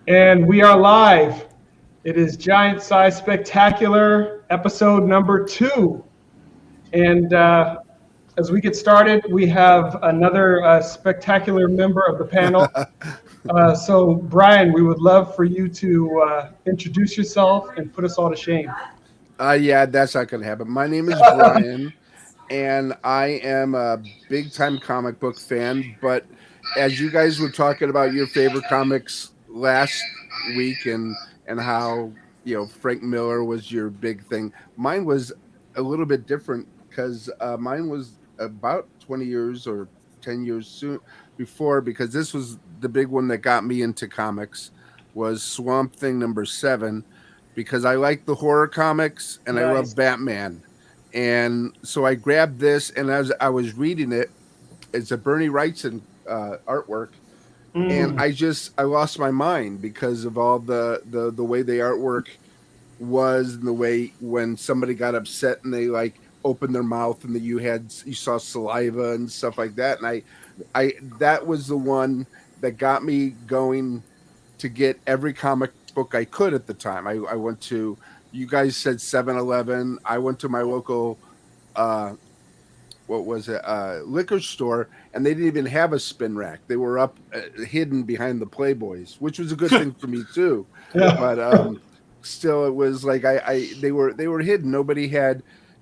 And we are live. It is Giant Size Spectacular, episode number 2. And as we get started, we have another spectacular member of the panel. So, Brian, we would love for you to introduce yourself and put us all to shame. Yeah, that's not going to happen. My name is Brian, and I am a big time comic book fan. But as you guys were talking about your favorite comics last week and how Frank Miller was your big thing, mine was a little bit different because mine was about 20 years or 10 years soon before, because this was the big one that got me into comics was Swamp Thing #7, because I like the horror comics and I Nice. love Batman. And so I grabbed this, and as I was reading it, it's a Bernie Wrightson artwork, and Mm, I lost my mind because of all the way the artwork was, and the way when somebody got upset and they like opened their mouth and you saw saliva and stuff like that, and I that was the one that got me going to get every comic book I could at the time. I went to, you guys said 7-Eleven. I went to my local uh what was it, liquor store, and they didn't even have a spin rack. They were up hidden behind the Playboys, which was a good thing for me too. yeah. But still, it was like they were hidden. Nobody had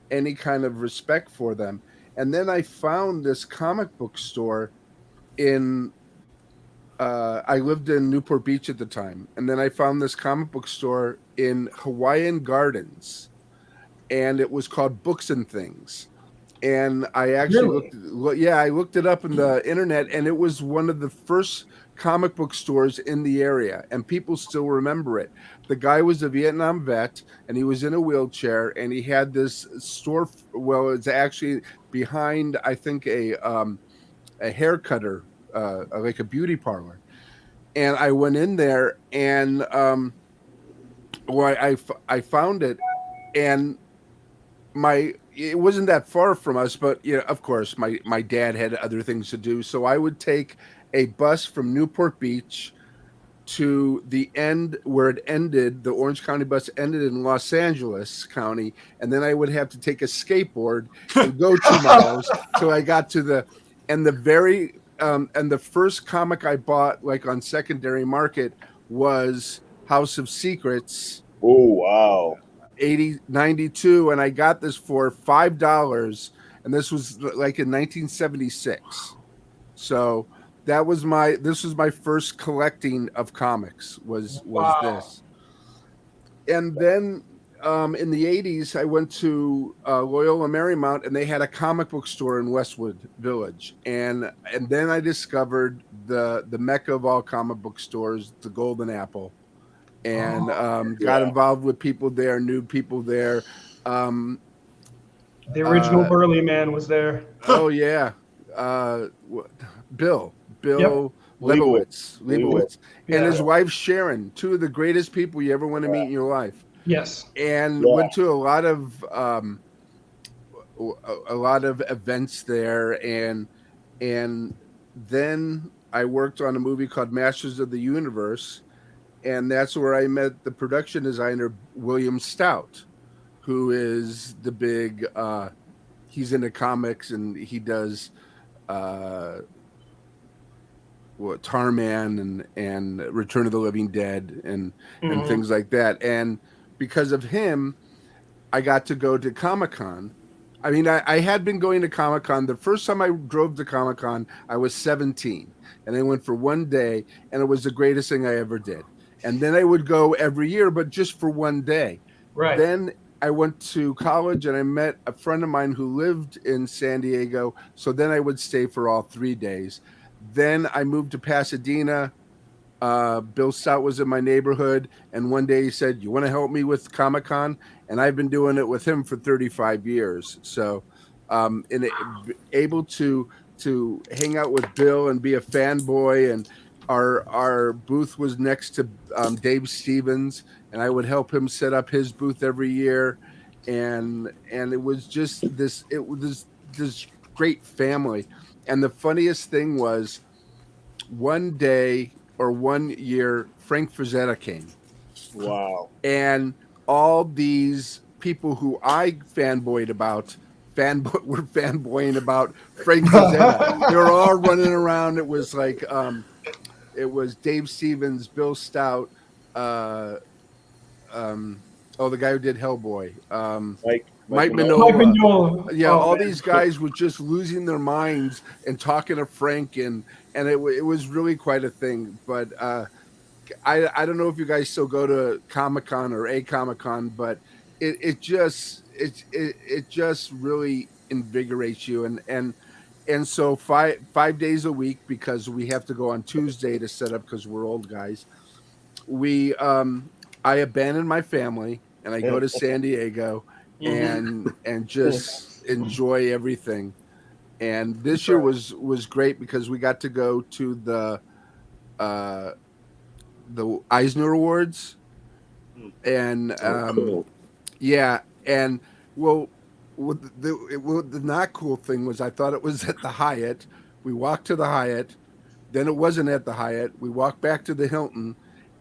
any kind of respect for them. And then I found this comic book store in I lived in Newport Beach at the time, and then I found this comic book store in Hawaiian Gardens, and it was called Books and Things. And I actually Really? I looked it up in the internet, and it was one of the first comic book stores in the area, and people still remember it. The guy was a Vietnam vet, and he was in a wheelchair, and he had this store. Well, it's actually behind, I think, a hair cutter, like a beauty parlor. And I went in there, and I found it, and my it wasn't that far from us, but of course, my dad had other things to do, so I would take a bus from Newport Beach to the end where it ended. The Orange County bus ended in Los Angeles County, and then I would have to take a skateboard and go 2 miles till I got to the first comic I bought, like on secondary market, was House of Secrets Oh wow! 92, and I got this for $5, and this was like in 1976. So this was my first collecting of comics, was Wow. this. And then in the 80s, I went to Loyola Marymount, and they had a comic book store in Westwood Village, and then I discovered the mecca of all comic book stores, the Golden Apple, and Oh, got Yeah. involved with people there, knew people there. Um, the original uh, Burly Man was there. oh yeah, uh, wh- Bill Yep. Bill Leibowitz. Leibowitz. Leibowitz, and Yeah. his wife Sharon, two of the greatest people you ever want to meet in your life, Yes. and Yeah. went to a lot of events there, and then I worked on a movie called Masters of the Universe, and that's where I met the production designer William Stout, who is the big. He's into comics, and he does uh, what, Tarman and Return of the Living Dead and Mhm. things like that. And because of him, I got to go to Comic Con. I mean, I had been going to Comic Con. The first time I drove to Comic Con, I was 17, and I went for one day, and it was the greatest thing I ever did. And then I would go every year, but just for one day. Right. Then I went to college, and I met a friend of mine who lived in San Diego. So then I would stay for all 3 days. Then I moved to Pasadena. Bill Stout was in my neighborhood, and one day he said, "You want to help me with Comic Con?" And I've been doing it with him for 35 years. So, able to hang out with Bill and be a fanboy, and our booth was next to Dave Stevens, and I would help him set up his booth every year, and it was just this great family. And the funniest thing was, one day or 1 year Frank Frazetta came. Wow. And all these people who I fanboyed about were fanboying about Frank Frazetta. They were all running around. It was like it was Dave Stevens, Bill Stout, the guy who did Hellboy, Mike Mignola. Yeah, all these guys were just losing their minds and talking to Frank, and it was really quite a thing. But I don't know if you guys still go to Comic-Con or a Comic-Con, but it just really invigorates you. And so 5 days a week, because we have to go on Tuesday to set up because we're old guys. I abandon my family and I go to San Diego and just enjoy everything. And this year was great because we got to go to the Eisner Awards, and yeah, and the not cool thing was I thought it was at the Hyatt. We walked to the Hyatt, then it wasn't at the Hyatt. We walked back to the Hilton,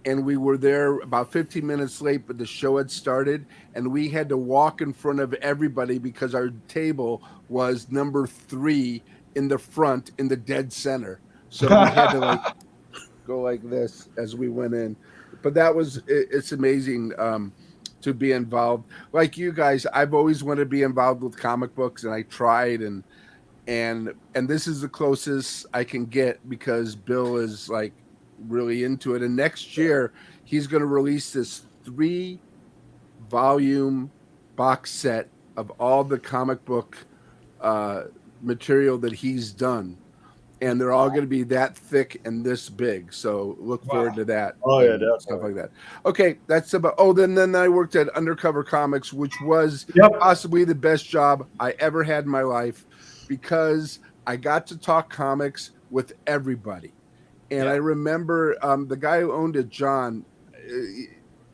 and we were there about 15 minutes late, but the show had started, and we had to walk in front of everybody because our table was number 3 in the front in the dead center. So we had to go like this as we went in. But it's amazing to be involved. Like you guys, I've always wanted to be involved with comic books, and I tried, and this is the closest I can get because Bill is like really into it. And next year he's going to release this 3-volume box set of all the comic book material that he's done, and they're all going to be that thick and this big. So look forward to that. Oh yeah, definitely. Stuff like that. Okay, that's about. Then I worked at Undercover Comics, which was possibly the best job I ever had in my life, because I got to talk comics with everybody. And I remember the guy who owned it, John,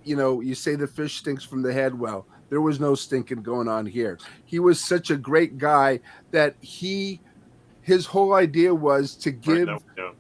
you say the fish stinks from the head. Well, there was no stinking going on here. He was such a great guy that his whole idea was to give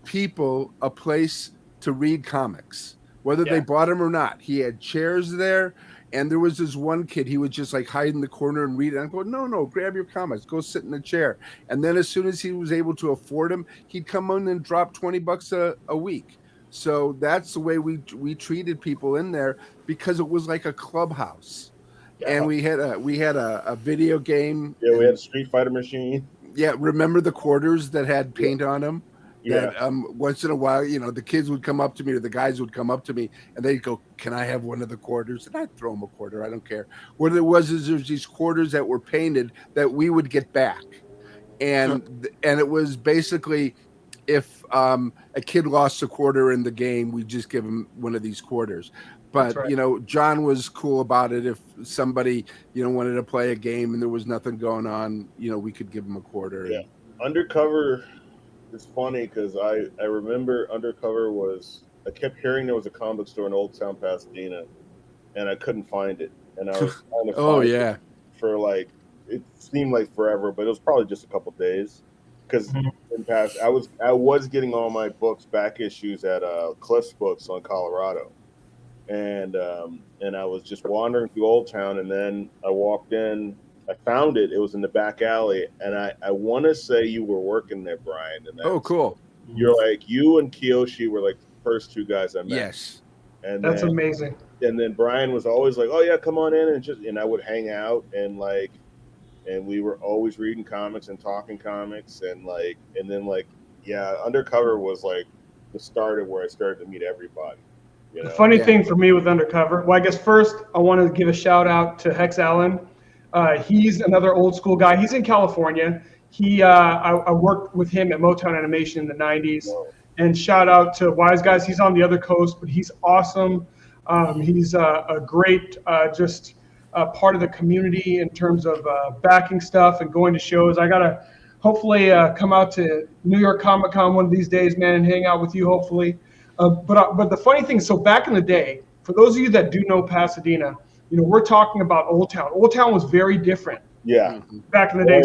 people a place to read comics, whether they bought them or not. He had chairs there, and there was this one kid, he would just like hide in the corner and read it. And I'd go, no, grab your comics, go sit in the chair. And then as soon as he was able to afford them, he'd come in and drop $20 a week. So that's the way we treated people in there, because it was like a clubhouse. Yeah. And we had a video game. Yeah, we had a Street Fighter machine. Yeah, remember the quarters that had paint on them? That once in a while, the kids would come up to me, or the guys would come up to me, and they'd go, "Can I have one of the quarters?" And I'd throw them a quarter. I don't care. What it was is there's these quarters that were painted that we would get back, and it was basically if a kid lost a quarter in the game, we'd just give him one of these quarters. But John was cool about it. If somebody wanted to play a game and there was nothing going on, we could give him a quarter. Yeah, Undercover. It's funny because I remember Undercover I kept hearing there was a comic store in Old Town Pasadena, and I couldn't find it. And I was trying to find it for it seemed like forever, but it was probably just a couple days. Because in past, I was getting all my books, back issues at Cliff's Books on Colorado, and I was just wandering through Old Town, and then I walked in. I found it. It was in the back alley, and I want to say you were working there, Brian. And cool. You and Kiyoshi were like the first 2 guys I met. Yes, and that's amazing. And then Brian was always like, "Oh yeah, come on in," and I would hang out and we were always reading comics and talking comics and Undercover was like the start of where I started to meet everybody. The funny thing for me with Undercover, well, I guess first I want to give a shout out to Hex Allen. He's another old school guy. He's in California. I worked with him at Motown Animation in the 90s. And shout out to Wise Guys. He's on the other coast, but he's awesome. He's a great part of the community in terms of backing stuff and going to shows. I got to hopefully come out to New York Comic Con one of these days, man, and hang out with you hopefully. But the funny thing, so back in the day, for those of you that do know Pasadena, we're talking about Old Town. Old Town was very different. Yeah. Back in the day.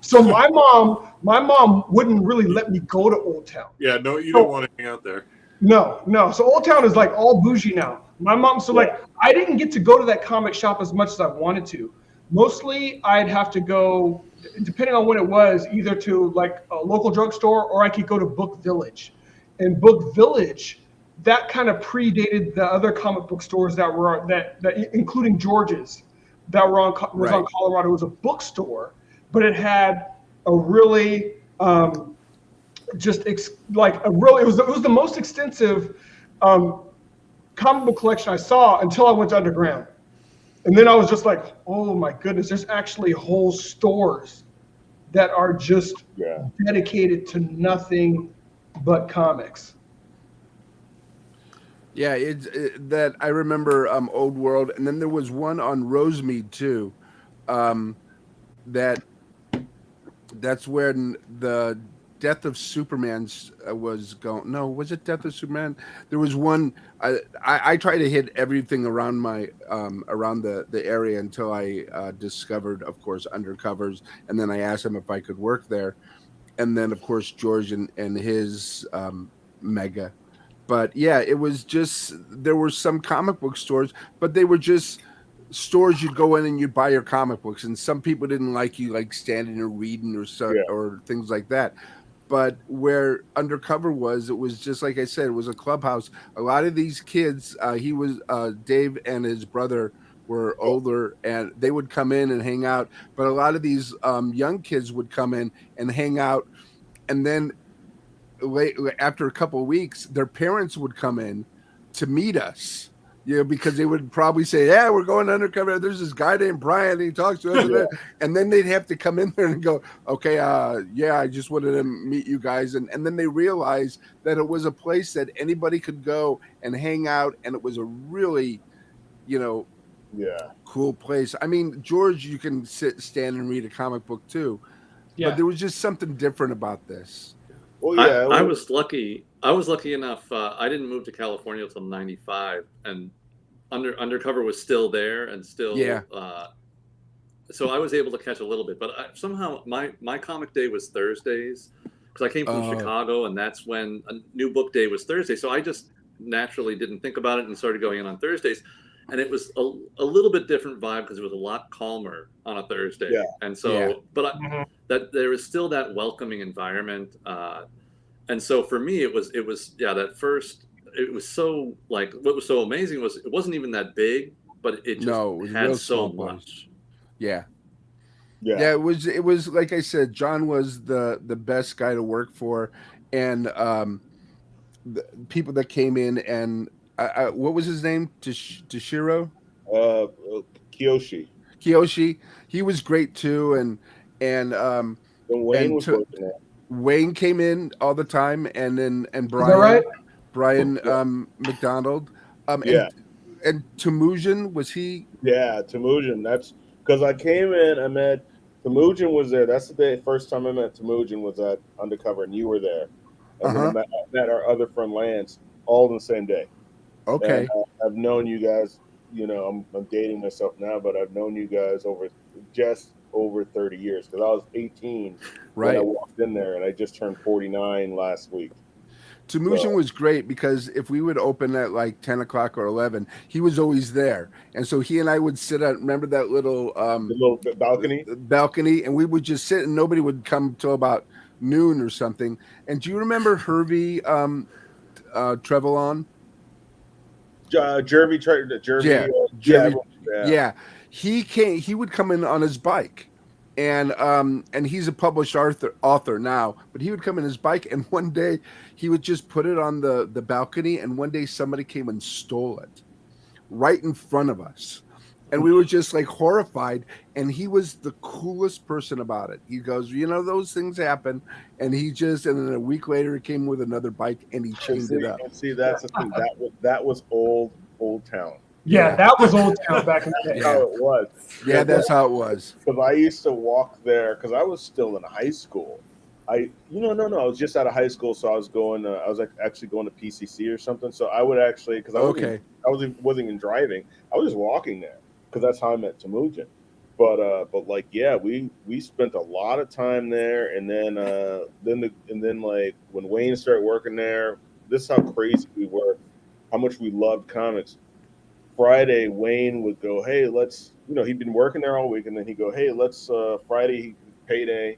So my mom wouldn't really let me go to Old Town. Yeah, no, you don't want to hang out there. No. So Old Town is like all bougie now. My mom, so like I didn't get to go to that comic shop as much as I wanted to. Mostly I'd have to go, depending on when it was, either to like a local drugstore or I could go to Book Village. And Book Village, that kind of predated the other comic book stores that were that including George's, that were on Colorado. It was a bookstore, but it had a really it was the most extensive comic book collection I saw until I went to underground. And then I was just like, oh my goodness, there's actually whole stores that are just dedicated to nothing but comics. Yeah, that I remember Old World, and then there was one on Rosemead too. That's when the Death of Superman was going. No, was it Death of Superman? There was one. I try to hit everything around my around the area until I discovered, of course, Undercovers, and then I asked him if I could work there, and then of course George and his Mega. But yeah, it was just, there were some comic book stores, but they were just stores you'd go in and you'd buy your comic books, and some people didn't like you like standing or reading or things like that. But where Undercover was, it was just like I said, it was a clubhouse. A lot of these kids, Dave and his brother were older, and they would come in and hang out. But a lot of these young kids would come in and hang out, and then after a couple of weeks, their parents would come in to meet us, because they would probably say, yeah, we're going undercover. There's this guy named Brian, and he talks to us. And then they'd have to come in there and go, okay, I just wanted to meet you guys. And then they realized that it was a place that anybody could go and hang out. And it was a really, cool place. I mean, George, you can stand and read a comic book too. Yeah. But there was just something different about this. Well, yeah, I was lucky. I was lucky enough. I didn't move to California until '95, and Undercover was still there and still. Yeah. So I was able to catch a little bit, but somehow my comic day was Thursdays, because I came from Chicago, and that's when a new book day was Thursday. So I just naturally didn't think about it and started going in on Thursdays, and it was a little bit different vibe because it was a lot calmer on a Thursday. Yeah. And so, but that there was still that welcoming environment. And so for me, it was that first, it was so, like, what was so amazing was it wasn't even that big, but it just had so much. Yeah. It was like I said, John was the best guy to work for, and the people that came in, and what was his name? Toshiro? Kiyoshi. He was great too, and Wayne was working there. Wayne came in all the time, and Brian. Is that right? Brian McDonald. And Temujin, was he? Yeah, Temujin. That's because I came in. I met Temujin was there. That's the first time I met Temujin was at Undercover, and you were there. And then I met our other friend Lance all in the same day. Okay. And, I've known you guys. I'm dating myself now, but I've known you guys just over 30 years, because I was 18 when I walked in there, and I just turned 49 last week. Temujin was great, because if we would open at like 10 o'clock or 11, he was always there. And so he and I would sit at, remember that little balcony, and we would just sit, and nobody would come till about noon or something. And do you remember Hervey Trevelyan? Jervy. Yeah. He would come in on his bike, and he's a published author now, but he would come in his bike, and one day he would just put it on the balcony, and one day somebody came and stole it right in front of us, and we were just like horrified. And he was the coolest person about it. He goes, those things happen, and then a week later he came with another bike, and he chained it up. And see, that's the thing. That was old town. Yeah, that was Old Town back in the day. That's how it was. Yeah, that's how it was. Because I used to walk there because I was still in high school. I was just out of high school, so I was going. I was actually going to PCC or something. So I would actually, because I wasn't even driving. I was just walking there because that's how I met Temujin. But we spent a lot of time there, and then when Wayne started working there, this is how crazy we were, how much we loved comics. Friday, Wayne would go, hey, let's, he'd been working there all week, and then he'd go, hey, let's, Friday, payday,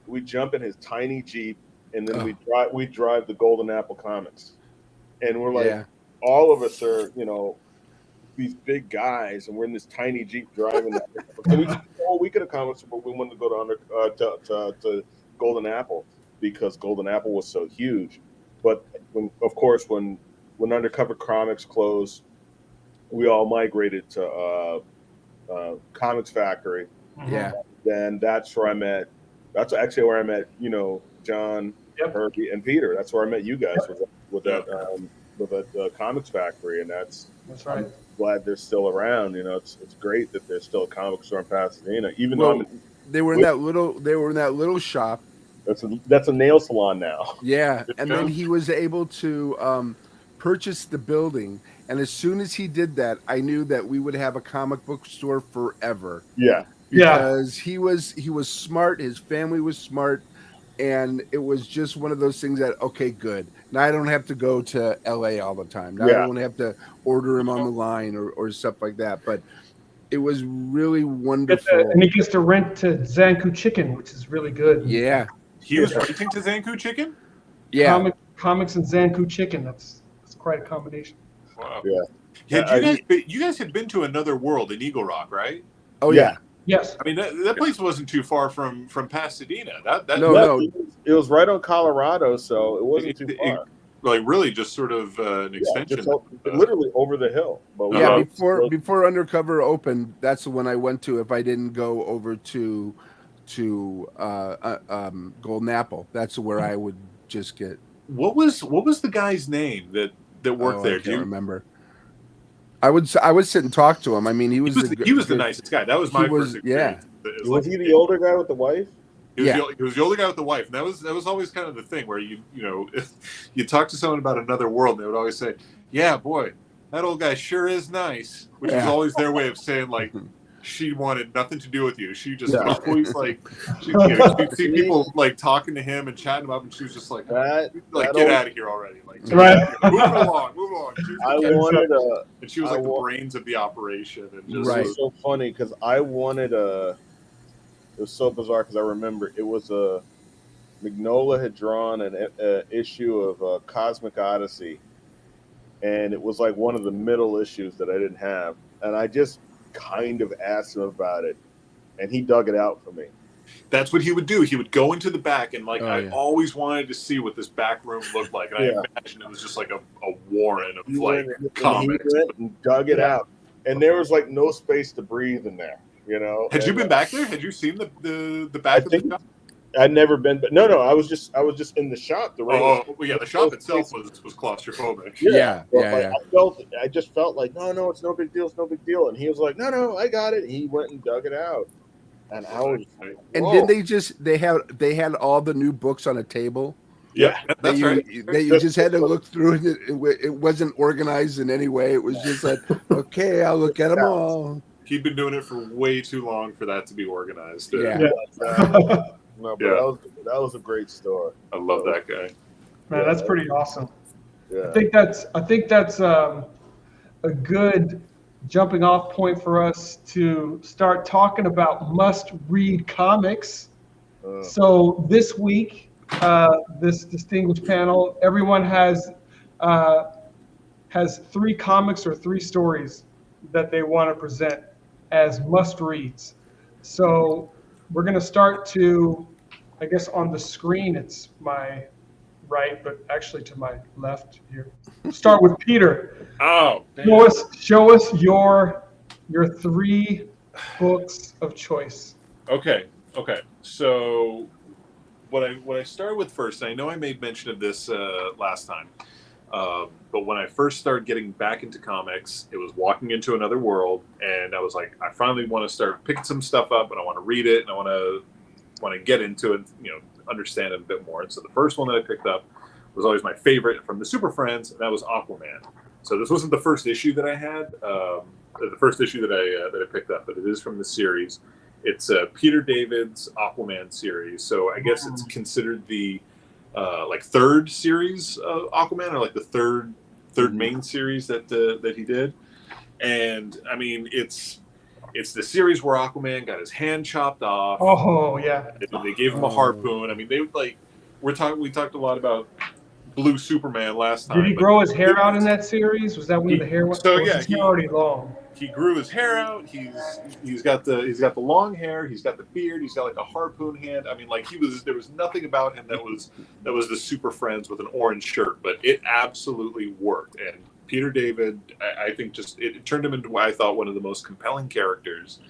we'd jump in his tiny Jeep, and then we'd drive the Golden Apple Comics. And we're like, all of us are, these big guys, and we're in this tiny Jeep driving. So we did the whole weekend of comics, but we wanted to go to Golden Apple because Golden Apple was so huge. But when Undercover Comics closed, we all migrated to Comics Factory. Yeah. Then that's where I met. That's actually where I met, John, Hervey, and Peter. That's where I met you guys with that Comics Factory, and that's right. I'm glad they're still around. It's great that there's still a comic store in Pasadena, even though they were in that little shop. That's a nail salon now. Yeah, and then he was able to purchase the building, and as soon as he did that, I knew that we would have a comic book store forever. Yeah, because he was smart, his family was smart, and it was just one of those things that, okay, good. Now I don't have to go to LA all the time. Now I don't have to order him on the line or stuff like that. But it was really wonderful. And he gets to rent to Zanku Chicken, which is really good. Yeah. He was renting to Zanku Chicken? Yeah. Comics and Zanku Chicken. That's quite a combination. Wow. Yeah. You guys had been to Another World in Eagle Rock, right? Oh, yeah. Yes. I mean, that place wasn't too far from Pasadena. No. It was right on Colorado, so it wasn't too far. Like really, just sort of an extension. Literally over the hill. But before Undercover opened, that's when I went to. If I didn't go over to Golden Apple, that's where I would just get. What was the guy's name that worked there? I can't remember. I would sit and talk to him. I mean, he was the nicest guy. That was my first experience. Yeah. Was he the older guy with the wife? He was the older guy with the wife, and that was always kind of the thing where you talk to someone about Another World, and they would always say, "Yeah, boy, that old guy sure is nice," which is always their way of saying like she wanted nothing to do with you. She just always like she'd see people like talking to him and chatting about him, and she was just like, get out of here already, like move along. She was like the brains of the operation, and just it was so funny because I wanted a. It was so bizarre because I remember it was Magnola had drawn an issue of Cosmic Odyssey, and it was like one of the middle issues that I didn't have, and I just kind of asked him about it, and he dug it out for me. That's what he would do. He would go into the back, and I always wanted to see what this back room looked like, and I imagined it was just like a warren of comics. He went and dug it out, and there was like no space to breathe in there. Had you been back there? Had you seen the back of the shop? I'd never been, but no, I was just in the shop. The shop itself was claustrophobic. I just felt like no, it's no big deal, and he was like, no, I got it. And he went and dug it out, and I was like, whoa. And then they had all the new books on a table. Yeah, that's right. You just had to look through it. It wasn't organized in any way. It was just like, okay, I'll look at them all. He'd been doing it for way too long for that to be organized. That was a great story. I love that guy. Man, that's pretty awesome. Yeah. I think that's a good jumping off point for us to start talking about must-read comics. So this week, this distinguished panel, everyone has 3 comics or 3 stories that they want to present as must-reads. So we're going to start I guess on the screen, it's my right, but actually to my left here. Start with Peter. Oh, show us your 3 books of choice. Okay. So what I start with first, I know I made mention of this last time, but when I first started getting back into comics, it was walking into Another World, and I was like, I finally want to start picking some stuff up, and I want to read it, and I want to get into it, understand it a bit more. And so the first one that I picked up was always my favorite from the Super Friends, and that was Aquaman. So this wasn't the first issue that I had, the first issue that I picked up, but it is from the series. It's Peter David's Aquaman series. So I guess it's considered the like third series of Aquaman, or like the third main series that he did. And I mean, it's the series where Aquaman got his hand chopped off. Oh yeah. They gave him a harpoon. I mean, we talked a lot about Blue Superman last time. Did he grow his hair out in that series? Was that when the hair was? So was yeah, his hair already long? He grew his hair out. He's got the long hair. He's got the beard. He's got like a harpoon hand. I mean, like there was nothing about him that was the Super Friends with an orange shirt, but it absolutely worked. And Peter David, I think just it turned him into what I thought one of the most compelling characters.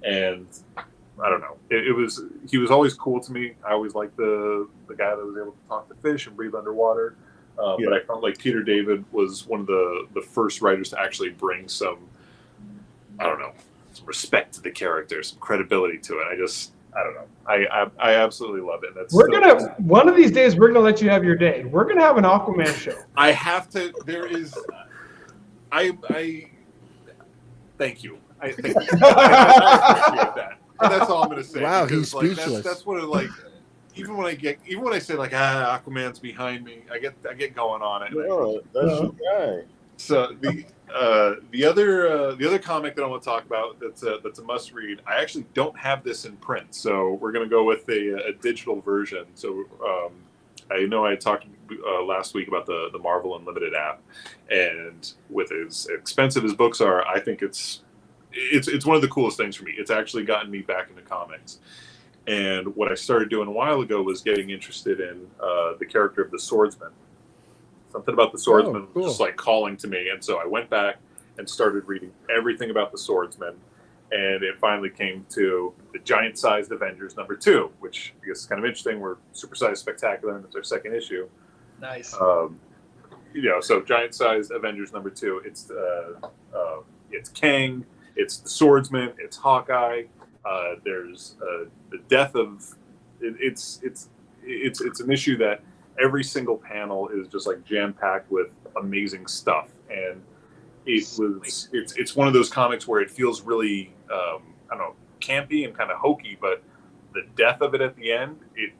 And I don't know, he was always cool to me. I always liked the guy that was able to talk to fish and breathe underwater. But I felt like Peter David was one of the first writers to actually bring some, I don't know, some respect to the character, some credibility to it. I don't know. I absolutely love it. And one of these days we're gonna let you have your day. We're gonna have an Aquaman show. I have to. There is. I thank you. I appreciate that. And that's all I'm gonna say. Wow, because, he's speechless. That's what like. Even when I say like Aquaman's behind me, I get going on it. Oh, that's your guy. So the other comic that I want to talk about that's a must read. I actually don't have this in print, so we're gonna go with a digital version. So I know I talked last week about the Marvel Unlimited app, and with as expensive as books are, I think it's one of the coolest things for me. It's actually gotten me back into comics. And what I started doing a while ago was getting interested in the character of the Swordsman. Something about the Swordsman was just like calling to me. And so I went back and started reading everything about the Swordsman. And it finally came to the Giant-Sized Avengers #2, which I guess is kind of interesting. We're Super-Sized Spectacular, and it's our second issue. Nice. So Giant-Sized Avengers #2. It's Kang, it's the Swordsman, it's Hawkeye. There's the death of it's an issue that every single panel is just like jam-packed with amazing stuff, and it's one of those comics where it feels really I don't know, campy and kind of hokey, but the death of it at the end, it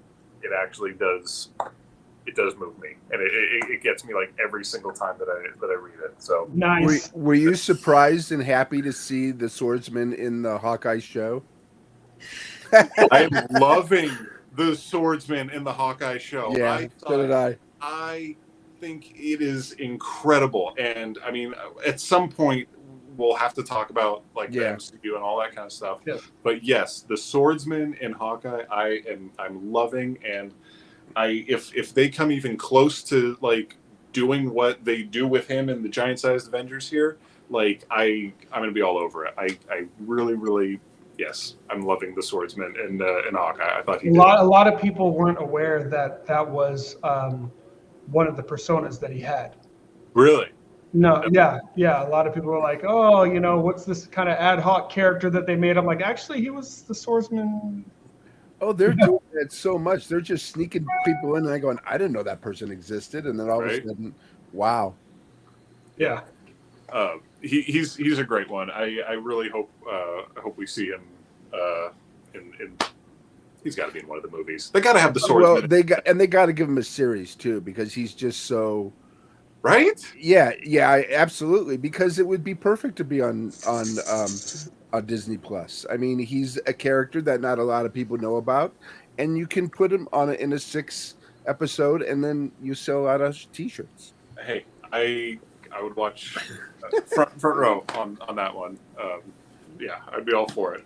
actually does move me, and it gets me like every single time that I read it. So nice. Were you surprised and happy to see the Swordsman in the Hawkeye show? I'm loving the Swordsman in the Hawkeye show. Yeah, so did I. I think it is incredible, and I mean, at some point we'll have to talk about like the MCU and all that kind of stuff. Yeah. But yes, the Swordsman in Hawkeye, I'm loving, and if they come even close to like doing what they do with him in the Giant-Sized Avengers here, like I'm gonna be all over it. I really. Yes, I'm loving the Swordsman in Hawkeye. I thought a lot of people weren't aware that was one of the personas that he had. Really? No, yeah. A lot of people were like, "Oh, what's this kind of ad hoc character that they made?" I'm like, actually, he was the Swordsman. Oh, they're doing that so much. They're just sneaking people in, and I going, I didn't know that person existed, and then all of a sudden, wow. Yeah. He's a great one. I really hope we see him in he's got to be in one of the movies. They got to have the Swordsman. Well, they got to give him a series too, because he's just so right. Yeah, absolutely. Because it would be perfect to be on Disney Plus. I mean, he's a character that not a lot of people know about, and you can put him in a 6 episode, and then you sell out of T-shirts. Hey, I would watch front row on that one. Yeah, I'd be all for it.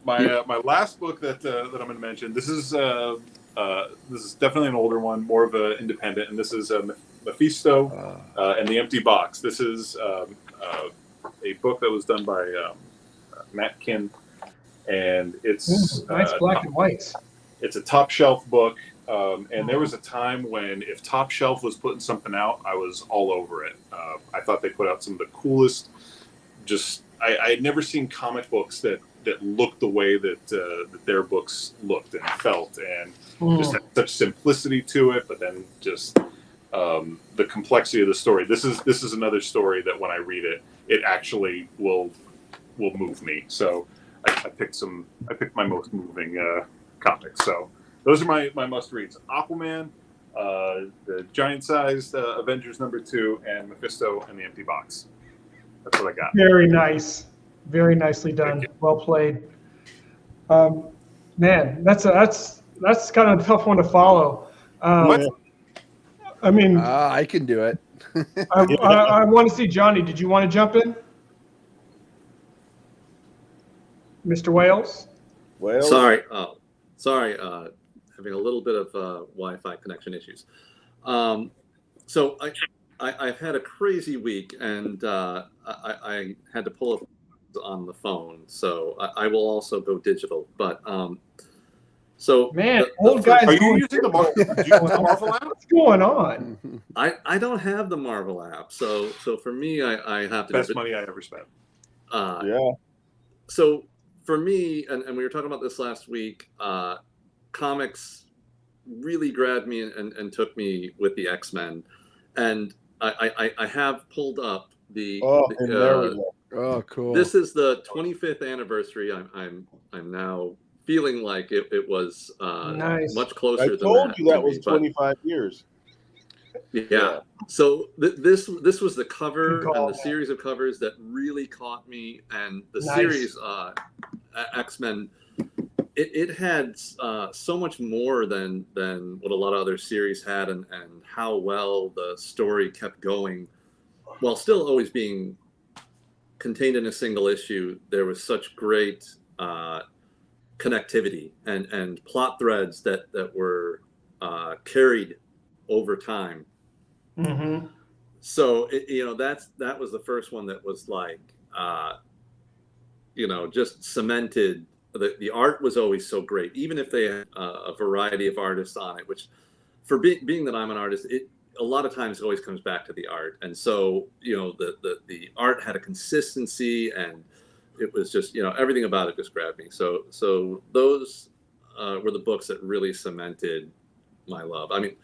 My last book that I'm going to mention. This is definitely an older one, more of an independent, and this is Mephisto and the Empty Box. This is a book that was done by Mclean, and it's nice black and whites. It's a top shelf book. And there was a time when if Top Shelf was putting something out, I was all over it. I thought they put out some of the coolest. I had never seen comic books that looked the way that their books looked and felt, and just had such simplicity to it. But then just the complexity of the story. This is another story that when I read it, it actually will move me. So I picked my most moving comics. So. Those are my must reads. Aquaman, the giant-sized Avengers #2 and Mephisto and the Empty Box. That's what I got. Very nice. Very nicely done. Well played. Man, that's kind of a tough one to follow. I mean, I can do it. I want to see Johnny. Did you want to jump in, Mr. Wales? Well, Sorry, having a little bit of Wi-Fi connection issues. So I've had a crazy week, and I had to pull up on the phone, so I will also go digital. But so man, old guys. Are you using the Marvel app? What's going on? I don't have the Marvel app, so for me, I have to. Best money I ever spent. yeah. So for me, and we were talking about this last week, comics really grabbed me and took me with the X-Men, and I have pulled up the. Oh, cool. This is the 25th anniversary. I'm now feeling like it was Nice. much closer. I than told you that was but 25 years. Yeah. So this was the cover Good call, and the series of covers that really caught me, and the Nice. series X-Men. It had so much more than what a lot of other series had, and how well the story kept going, while still always being contained in a single issue. There was such great connectivity and plot threads that were carried over time. Mm-hmm. So that was the first one that was like just cemented. The art was always so great, even if they had a variety of artists on it, which for being that I'm an artist, it a lot of times always comes back to the art. And so the art had a consistency, and it was just everything about it just grabbed me. So those were the books that really cemented my love. I mean,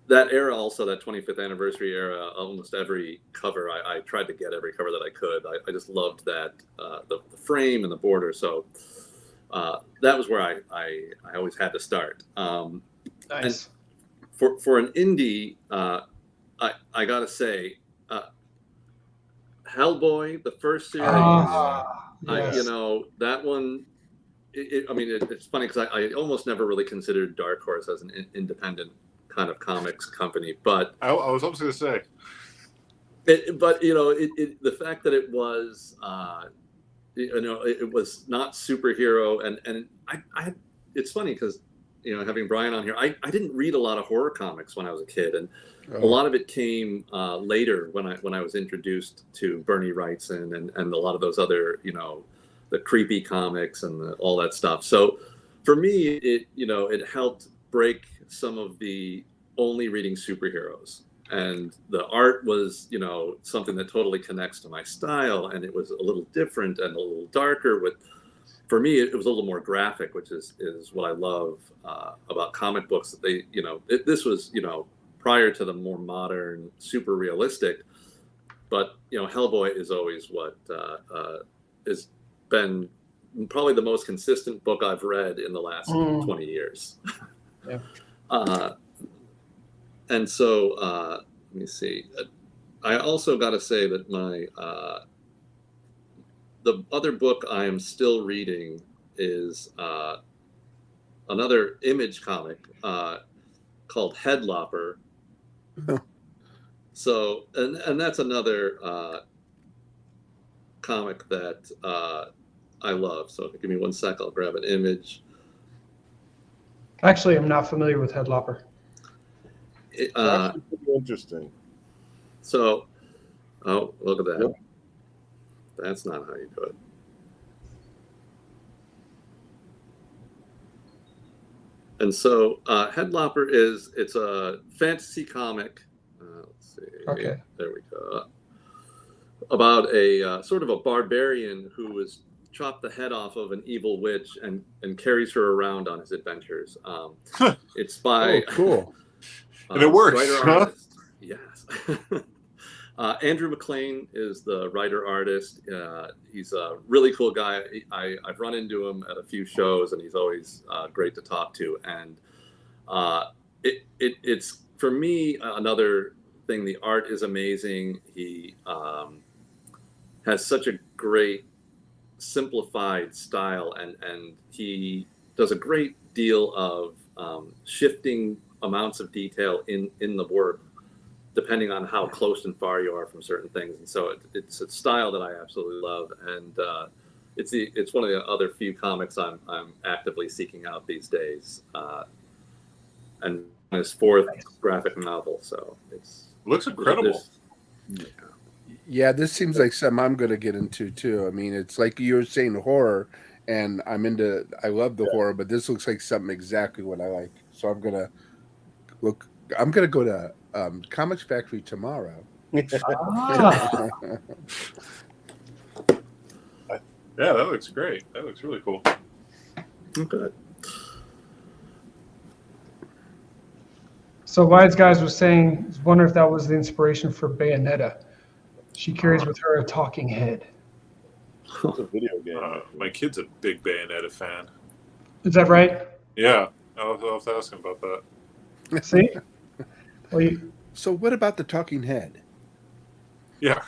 that era, also that 25th anniversary era, almost every cover I tried to get every cover that I could. I just loved that the frame and the border. So that was where I always had to start. Nice. And for an indie, I gotta say, Hellboy, the first series. Yes. That one. It's funny because I almost never really considered Dark Horse as an independent kind of comics company, but I was almost going to say. The fact that it was, it was not superhero, and I it's funny because having Brian on here, I didn't read a lot of horror comics when I was a kid, and a lot of it came later when I was introduced to Bernie Wrightson and a lot of those other the creepy comics and all that stuff. So for me, it helped break some of the only reading superheroes, and the art was something that totally connects to my style, and it was a little different and a little darker. For me, it was a little more graphic, which is what I love about comic books. That they this was prior to the more modern, super realistic, but Hellboy is always what has been probably the most consistent book I've read in the last 20 years. Yeah. And so let me see. I also got to say that my the other book I am still reading is another Image comic called Lopper. So and that's another comic that I love. So give me 1 sec, I'll grab an image. Actually, I'm not familiar with Headlopper. That's pretty interesting. So, look at that. Yep. That's not how you do it. And so, Headlopper it's a fantasy comic. Let's see. Okay. There we go. About a sort of a barbarian who was chopped the head off of an evil witch and carries her around on his adventures. It's by cool. And it works, huh? Yes. Andrew Mclean is the writer-artist. He's a really cool guy. I've run into him at a few shows, and he's always great to talk to. And it's for me, another thing, the art is amazing. He has such a great simplified style, and he does a great deal of shifting amounts of detail in the work, depending on how close and far you are from certain things. And so it's a style that I absolutely love, and it's one of the other few comics I'm actively seeking out these days. And his fourth graphic novel, so looks incredible. Yeah, this seems like something I'm going to get into too. I mean, it's like you were saying, horror, and I love the horror, but this looks like something exactly what I like. So I'm going to go to Comics Factory tomorrow. Yeah, that looks great. That looks really cool. Okay. So Wise Guys was saying, wonder if that was the inspiration for Bayonetta. She carries with her a talking head. It's a video game. My kid's a big Bayonetta fan. Is that right? Yeah, I'll have to ask him about that. See? Well, So what about the talking head? Yeah.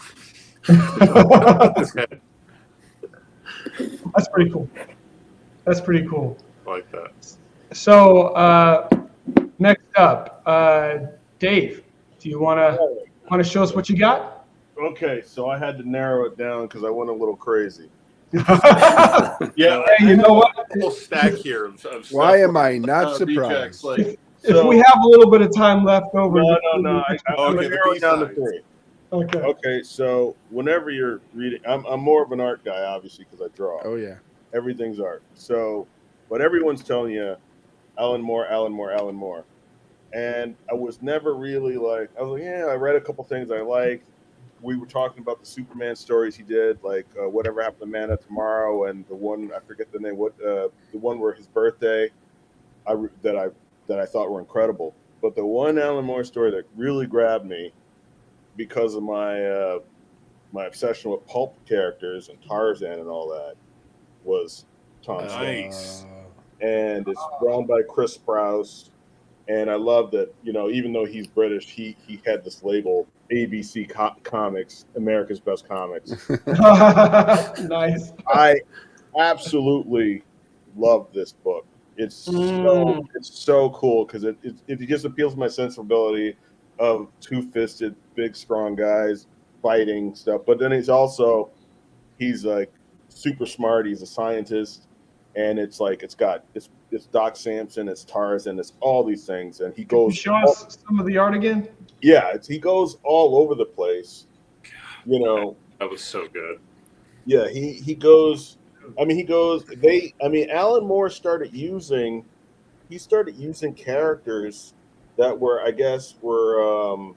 That's pretty cool. That's pretty cool. I like that. So next up, Dave, do you want to show us what you got? Okay, so I had to narrow it down because I went a little crazy. Yeah, Hey, you know what? A whole stack here of stuff. Why am I not surprised? Like, If we have a little bit of time left over. No. I'm Okay, the narrowing down to B-sides. 3. Okay. Okay, so whenever you're reading, I'm more of an art guy, obviously, because I draw. Oh yeah. Everything's art. So, but everyone's telling you, Alan Moore. And I was never really like, I was like, yeah, I read a couple things I liked. We were talking about the Superman stories he did, like Whatever Happened to Man of Tomorrow, and the one, I forget the name, the one where his birthday, that I thought were incredible. But the one Alan Moore story that really grabbed me, because of my my obsession with pulp characters and Tarzan and all that, was Tom Sawyer. Nice. And it's drawn by Chris Sprouse. And I love that, even though he's British, he had this label, ABC Comics, America's Best Comics. Nice. I absolutely love this book. It's so cool because it just appeals to my sensibility of two-fisted, big, strong guys fighting stuff. But then he's like super smart. He's a scientist, and it's Doc Samson, it's Tarzan, it's all these things, and he goes. Can you show us some of the art again? Yeah, he goes all over the place. That was so good. Yeah, he goes. Alan Moore started using characters that were, I guess, were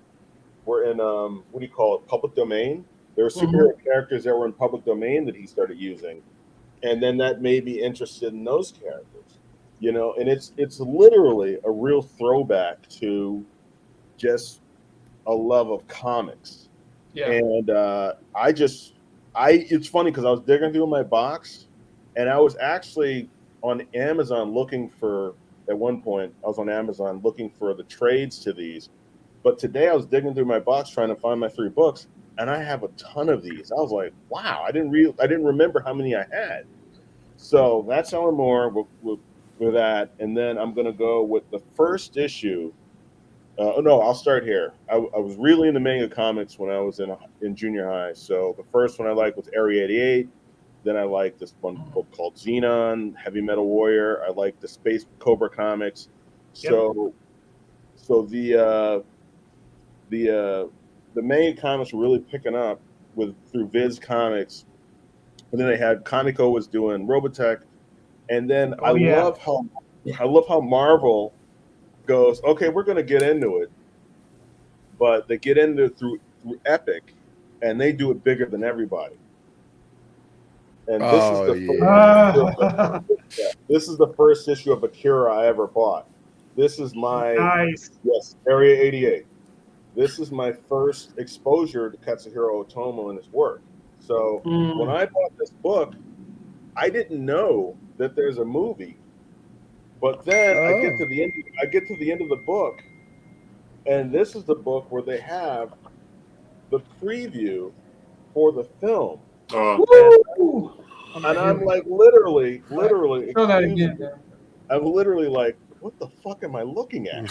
in what do you call it, public domain. There were superhero characters that were in public domain that he started using, and then that made me interested in those characters. And it's literally a real throwback to just a love of comics. Yeah. And it's funny because I was digging through my box, and I was actually on Amazon at one point I was on Amazon looking for the trades to these. But today I was digging through my box trying to find my 3 books, and I have a ton of these. I was like, wow, I didn't remember how many I had. So that's Alan Moore with that, and then I'm going to go with the first issue. I'll start here. I was really into manga comics when I was in junior high. So the first one I liked was Area 88. Then I liked this one book called Xenon, Heavy Metal Warrior. I liked the Space Cobra comics. So the main comics were really picking up through Viz Comics, and then they had Comico was doing Robotech, and then I love how Marvel goes, okay, we're going to get into it, but they get into it through Epic, and they do it bigger than everybody. And this is the first issue of Akira I ever bought. This is my Area 88. This is my first exposure to Katsuhiro Otomo and his work. So when I bought this book, I didn't know that there's a movie. But then I get to the end of the book, And this is the book where they have the preview for the film. Woo! And I'm like, literally, Show that excuse again. me. I'm literally like, what the fuck am I looking at?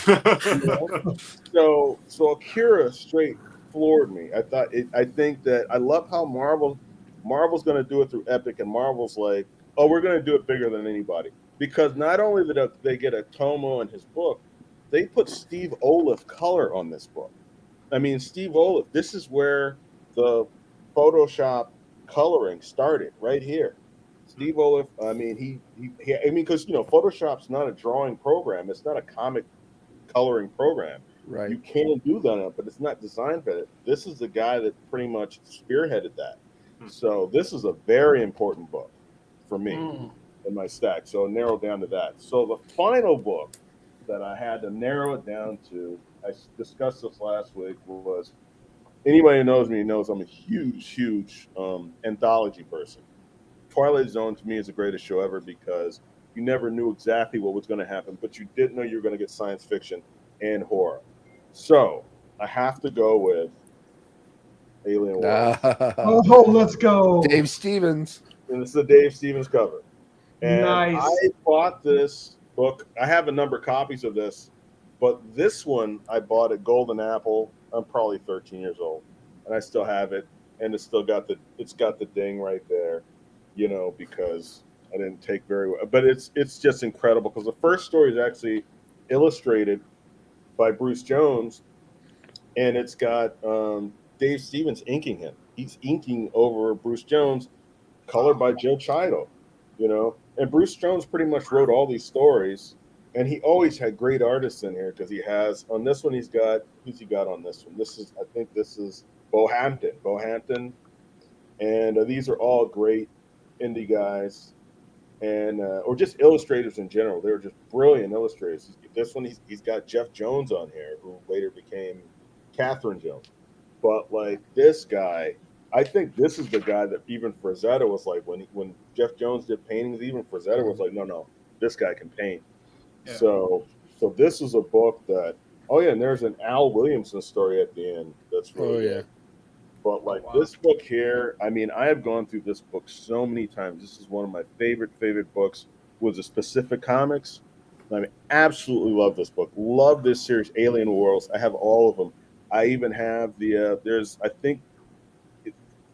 So Akira straight floored me. I think that I love how Marvel's going to do it through Epic, and Marvel's like, oh, we're going to do it bigger than anybody, because not only did they get a Tomo in his book, they put Steve Oliff color on this book. I mean, Steve Oliff. This is where the Photoshop coloring started, right here. Steve Oliff. I mean, because Photoshop's not a drawing program. It's not a comic coloring program. Right. You can do that, but it's not designed for it. This is the guy that pretty much spearheaded that. So this is a very important book for me in my stack. So narrowed down to that. So the final book that I had to narrow it down to, I discussed this last week, was, anybody who knows me knows I'm a huge anthology person. Twilight Zone to me is the greatest show ever, because you never knew exactly what was going to happen, but you did know you were going to get science fiction and horror. So I have to go with Alien Awards. Oh, let's go. Dave Stevens. And this is a Dave Stevens cover. And Nice. I bought this book. I have a number of copies of this, but this one I bought at Golden Apple. I'm probably 13 years old, and I still have it, and it's got the ding right there, because I didn't take very well. But it's just incredible, because the first story is actually illustrated by Bruce Jones, and it's got Dave Stevens inking him. He's inking over Bruce Jones, colored by Joe Chido, And Bruce Jones pretty much wrote all these stories, and he always had great artists in here, because he has on this one. Who's he got on this one? I think this is Bohampton, and these are all great indie guys, and or just illustrators in general. They're just brilliant illustrators. This one, he's got Jeff Jones on here, who later became Catherine Jones. But like this guy, I think this is the guy that even Frazetta was like, when Jeff Jones did paintings, even Frazetta was like, no, this guy can paint. Yeah. So this is a book that, and there's an Al Williamson story at the end that's really good. But like this book here, I mean, I have gone through this book so many times. This is one of my favorite books with the specific comics. I mean, absolutely love this book. Love this series, Alien Worlds. I have all of them. I even have I think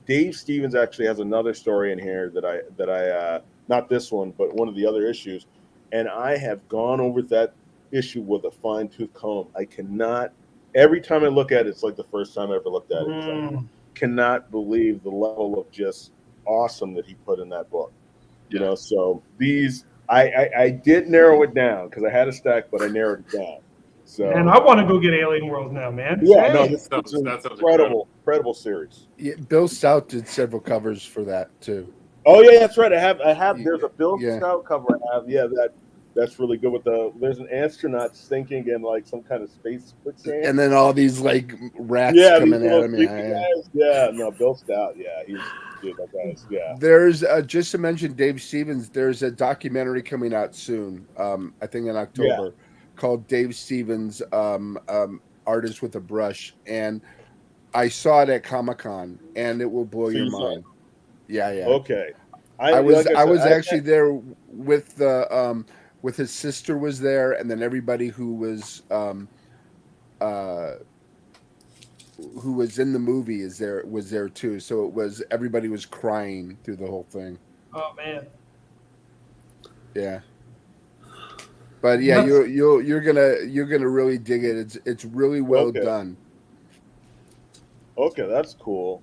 Dave Stevens actually has another story in here that I not this one, but one of the other issues. And I have gone over that issue with a fine-tooth comb. I cannot, every time I look at it, it's like the first time I ever looked at it. I cannot believe the level of just awesome that he put in that book. So these, I did narrow it down, because I had a stack, but I narrowed it down. So, and I want to go get Alien World now, man. Yeah, no, this is an incredible series. Yeah, Bill Stout did several covers for that too. Oh yeah, that's right. I have. There's a Bill Stout cover I have. Yeah, that's really good. There's an astronaut sinking in like some kind of space quicksand, and then all these like rats coming at him. No, Bill Stout. Yeah, he's dude. That guy's There's just to mention Dave Stevens. There's a documentary coming out soon. I think in October. Yeah. Called Dave Stevens, Artist with a Brush, and I saw it at Comic-Con, and it will blow your mind. Yeah. Okay. I was actually there with the with his sister was there, and then everybody who was in the movie was there too. So everybody was crying through the whole thing. Oh man. Yeah. But yeah, you're gonna really dig it. It's really well done. Okay, that's cool.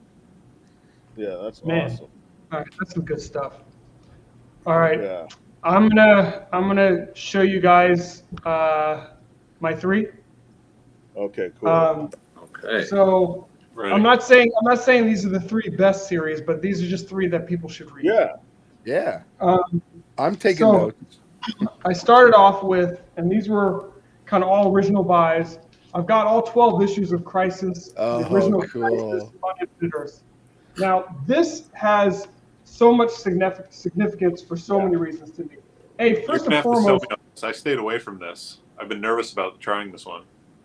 Yeah, that's awesome. All right, that's some good stuff. All right, I'm gonna show you guys my three. Okay, cool. Okay. So I'm not saying these are the three best series, but these are just three that people should read. Yeah. I'm taking notes. I started off with, and these were kind of all original buys. I've got all 12 issues of Crisis, the original Crisis on Infinite Earths. Now, this has so much significance for so many reasons to me. Hey, first and foremost, I stayed away from this. I've been nervous about trying this one.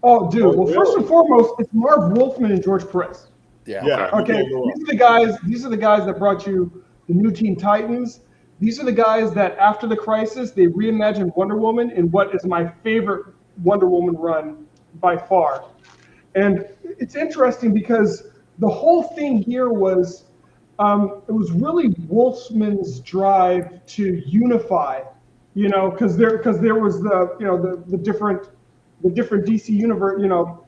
Oh, dude. Well, really? first and foremost, it's Marv Wolfman and George Perez. Yeah. Yeah. Okay, these are the guys that brought you the New Teen Titans. These are the guys that after the Crisis, they reimagined Wonder Woman in what is my favorite Wonder Woman run by far. And it's interesting because the whole thing here was, it was really Wolfman's drive to unify, you know, because there was the different DC universe, you know,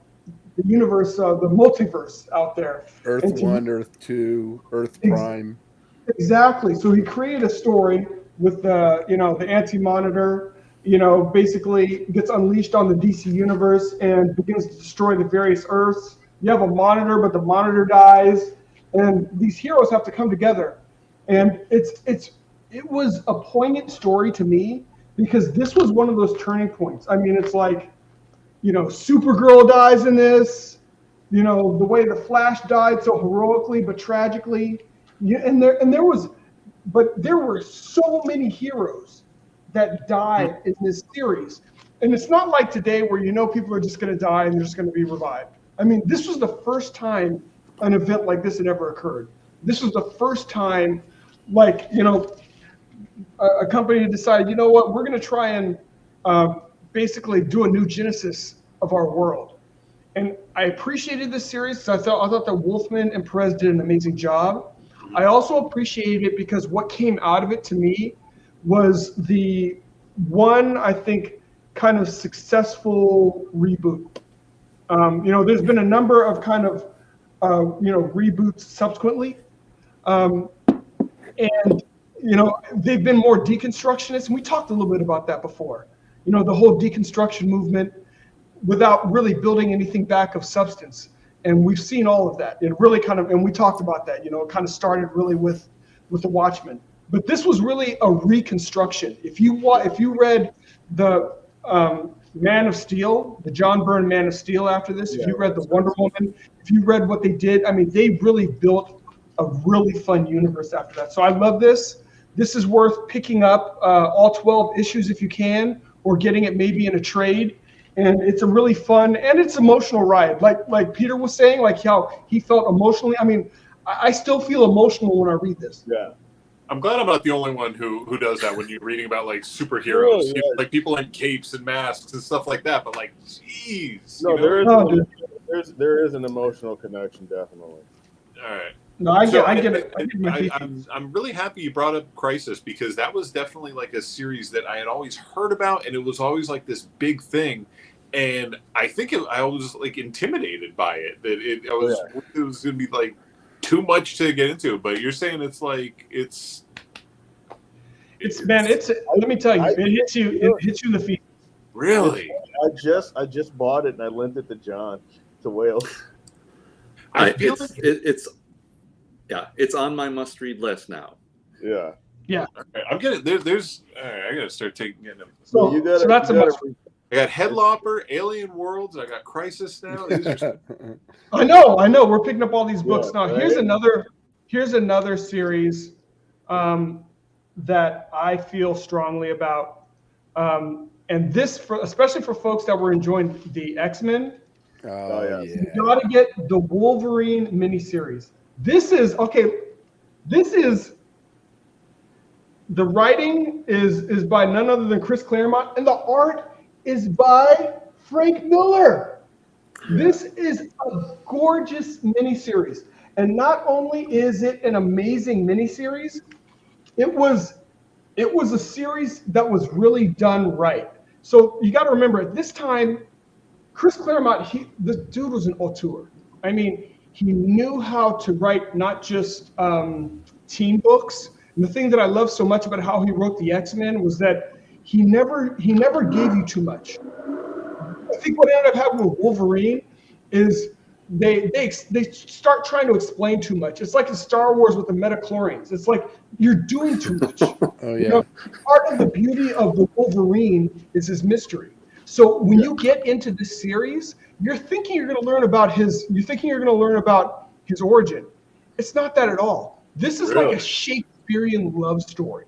the universe, the multiverse out there. Earth 1, Earth 2, Earth Prime. Exactly. So he created a story with the Anti-Monitor, you know, basically gets unleashed on the DC universe and begins to destroy the various Earths. You have a Monitor, but the Monitor dies, and these heroes have to come together. And it was a poignant story to me because this was one of those turning points. I mean, it's like, you know, Supergirl dies in this, you know, the way the Flash died so heroically but tragically. And there were so many heroes that died in this series. And it's not like today where, you know, people are just going to die and they're just going to be revived. I mean, this was the first time an event like this had ever occurred. This was the first time, like, you know, a company decided, you know what, we're going to try and basically do a new genesis of our world. And I appreciated this series because I thought that Wolfman and Perez did an amazing job. I also appreciated it because what came out of it to me was the one, I think, kind of successful reboot. You know, there's been a number of kind of, you know, reboots subsequently. And, you know, they've been more deconstructionist. And we talked a little bit about that before. You know, the whole deconstruction movement without really building anything back of substance. And we've seen all of that. It really kind of, and we talked about that, you know, it kind of started really with The Watchmen. But this was really a reconstruction. If you read the Man of Steel, the John Byrne Man of Steel after this, if you read the Wonder Woman, if you read what they did, I mean, they really built a really fun universe after that. So I love this. This is worth picking up all 12 issues if you can, or getting it maybe in a trade. And it's a really fun and it's emotional ride. Like Peter was saying, like how he felt emotionally. I mean, I still feel emotional when I read this. Yeah. I'm glad I'm not the only one who does that when you're reading about like superheroes, Really, you know, like people in capes and masks and stuff like that. But like, jeez, No, you know? there is an emotional connection, definitely. All right. No, I get it. I'm really happy you brought up Crisis because that was definitely like a series that I had always heard about, and it was always like this big thing. And I think I was like intimidated by it. That it was going to be like too much to get into. But you're saying it's like it's let me tell you, it hits you in the feet. Really? I just bought it and I lent it to John to Wales. It's on my must-read list now. Yeah. Yeah. Okay, I'm getting there's. All right, I gotta start getting them. So that's a must. I got Headlopper, Alien Worlds. I got Crisis now. I know. We're picking up all these books now. Right? Here's another series that I feel strongly about, and this, especially for folks that were enjoying the X-Men. Oh yeah. You got to get the Wolverine miniseries. This is the writing is by none other than Chris Claremont, and the art is by Frank Miller. This is a gorgeous miniseries. And not only is it an amazing miniseries, it was a series that was really done right. So you got to remember, at this time, Chris Claremont, the dude was an auteur. I mean, he knew how to write not just teen books. And the thing that I love so much about how he wrote the X-Men was that he never gave you too much. I think what ended up happening with Wolverine is they start trying to explain too much. It's like in Star Wars with the metachlorians. It's like you're doing too much. Oh yeah. You know, part of the beauty of the Wolverine is his mystery. So when you get into this series, you're thinking you're going to learn about his origin. It's not that at all. This is like a Shakespearean love story.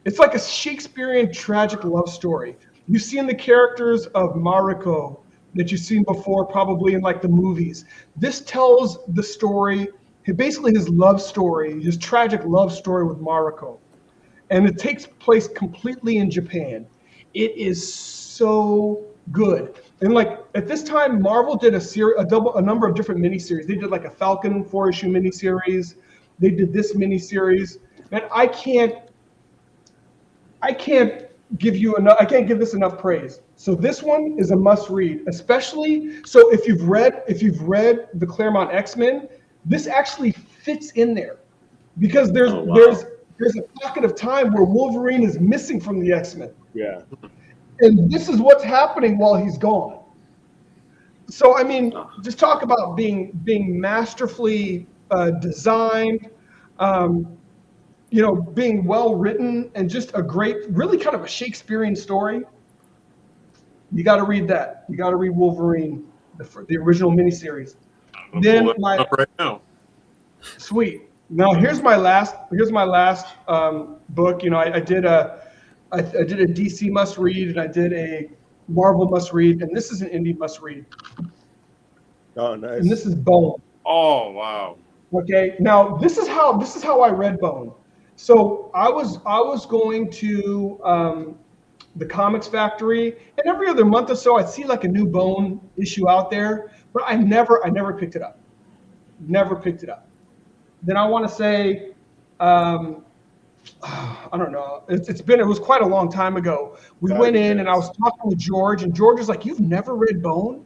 It's like a Shakespearean tragic love story. You see in the characters of Mariko, that you've seen before, probably in like the movies. This tells the story, basically his love story, his tragic love story with Mariko. And it takes place completely in Japan. It is so good. And like at this time, Marvel did a number of different miniseries. They did like a Falcon 4-issue miniseries. They did this miniseries. And I can't give this enough praise. So this one is a must read, especially so if you've read the Claremont X-Men, this actually fits in there because there's a pocket of time where Wolverine is missing from the X-Men. Yeah. And this is what's happening while he's gone. So I mean, just talk about being masterfully designed, being well written, and just a great, really kind of a Shakespearean story. You got to read that. You got to read Wolverine, the original miniseries. Then up right now. Sweet. Now here's my last book. I did a DC must read, and I did a Marvel must read, and this is an indie must read. Oh, nice. And this is Bone. Oh, wow. Okay. Now this is how I read Bone. So I was going to the Comics Factory, and every other month or so I'd see like a new Bone issue out there, but I never picked it up. Never picked it up. Then I want to say, I don't know. It was quite a long time ago. We went in and I was talking with George, and George was like, "You've never read Bone?"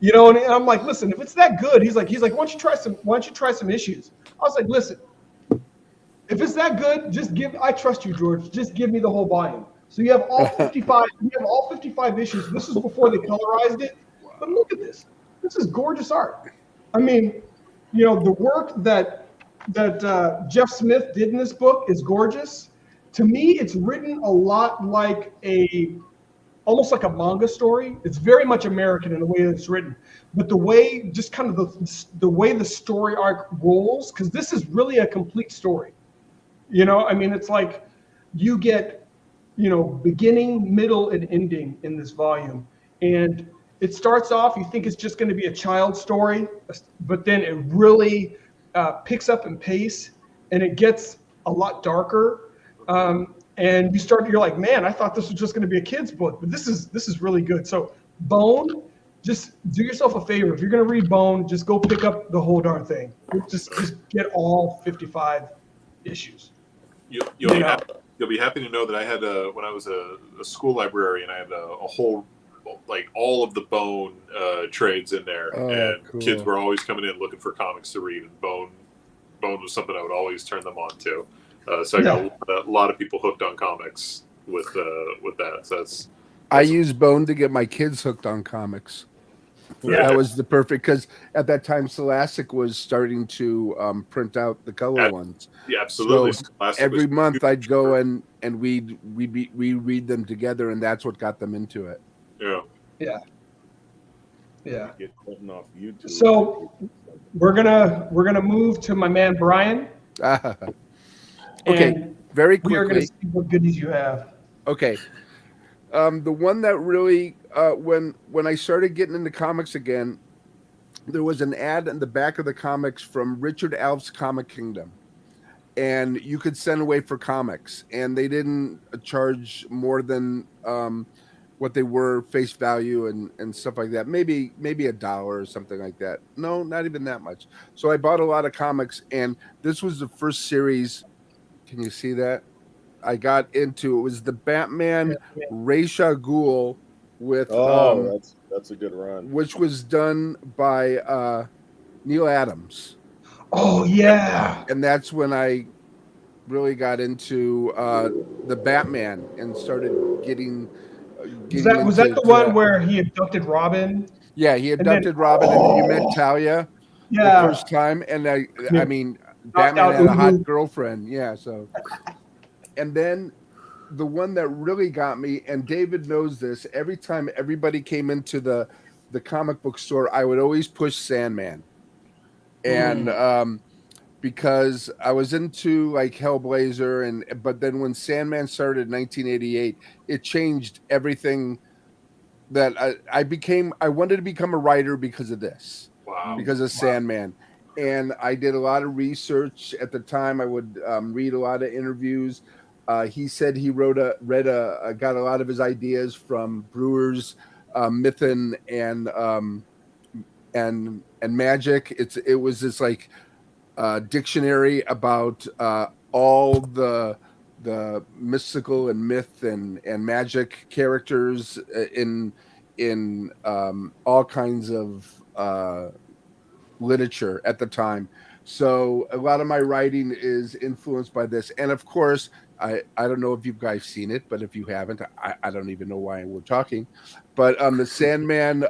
And I'm like, "Listen, if it's that good," he's like, "Why don't you try some issues?" I was like, "Listen, if it's that good, I trust you, George. Just give me the whole volume." So you have all 55. You have all 55 issues. This is before they colorized it. But look at this. This is gorgeous art. I mean, the work that Jeff Smith did in this book is gorgeous. To me, it's written a lot like almost like a manga story. It's very much American in the way that it's written, but the way, just kind of the way the story arc rolls, because this is really a complete story. I mean, it's like you get, beginning, middle, and ending in this volume. And it starts off, you think it's just going to be a child story, but then it really picks up in pace, and it gets a lot darker. And you're like, man, I thought this was just going to be a kid's book, but this is really good. So Bone, just do yourself a favor. If you're going to read Bone, just go pick up the whole darn thing. Just get all 55 issues. You'll be happy to know that I had when I was a school librarian, I had a whole, like, all of the Bone trades in there, and cool. Kids were always coming in looking for comics to read, and Bone was something I would always turn them on to. So I got a lot of people hooked on comics with that. So I use Bone to get my kids hooked on comics. Yeah. That was the perfect, because at that time Scholastic was starting to print out the color ones. Yeah, absolutely. So every month I'd go and we read them together, and that's what got them into it. Yeah. Get Clinton off YouTube. So we're gonna move to my man Brian. Okay, very quickly. We are gonna see what goodies you have. Okay. The one that really, when I started getting into comics again, there was an ad in the back of the comics from Richard Alf's Comic Kingdom, and you could send away for comics, and they didn't charge more than what they were face value and stuff like that. Maybe $1 or something like that. No, not even that much. So I bought a lot of comics, and this was the first series. Can you see that? I got into it was the Batman Ra's al Ghul with that's a good run, which was done by Neil Adams. Oh yeah, and that's when I really got into the Batman and started getting. Was that the one where he abducted Robin? Yeah, he abducted Robin, and you met Talia the first time, and I mean, Batman had a hot girlfriend. Yeah, so. And then the one that really got me, and David knows this, every time everybody came into the comic book store, I would always push Sandman. And because I was into like Hellblazer, but then when Sandman started in 1988, it changed everything I wanted to become a writer because of this. Wow. Because of Sandman. And I did a lot of research at the time. I would read a lot of interviews. He said he got a lot of his ideas from Brewer's Mythin and magic. It was this like dictionary about all the mystical and myth and magic characters in all kinds of literature at the time. So a lot of my writing is influenced by this. And of course, I don't know if you guys seen it, but if you haven't, I don't even know why we're talking. But the Sandman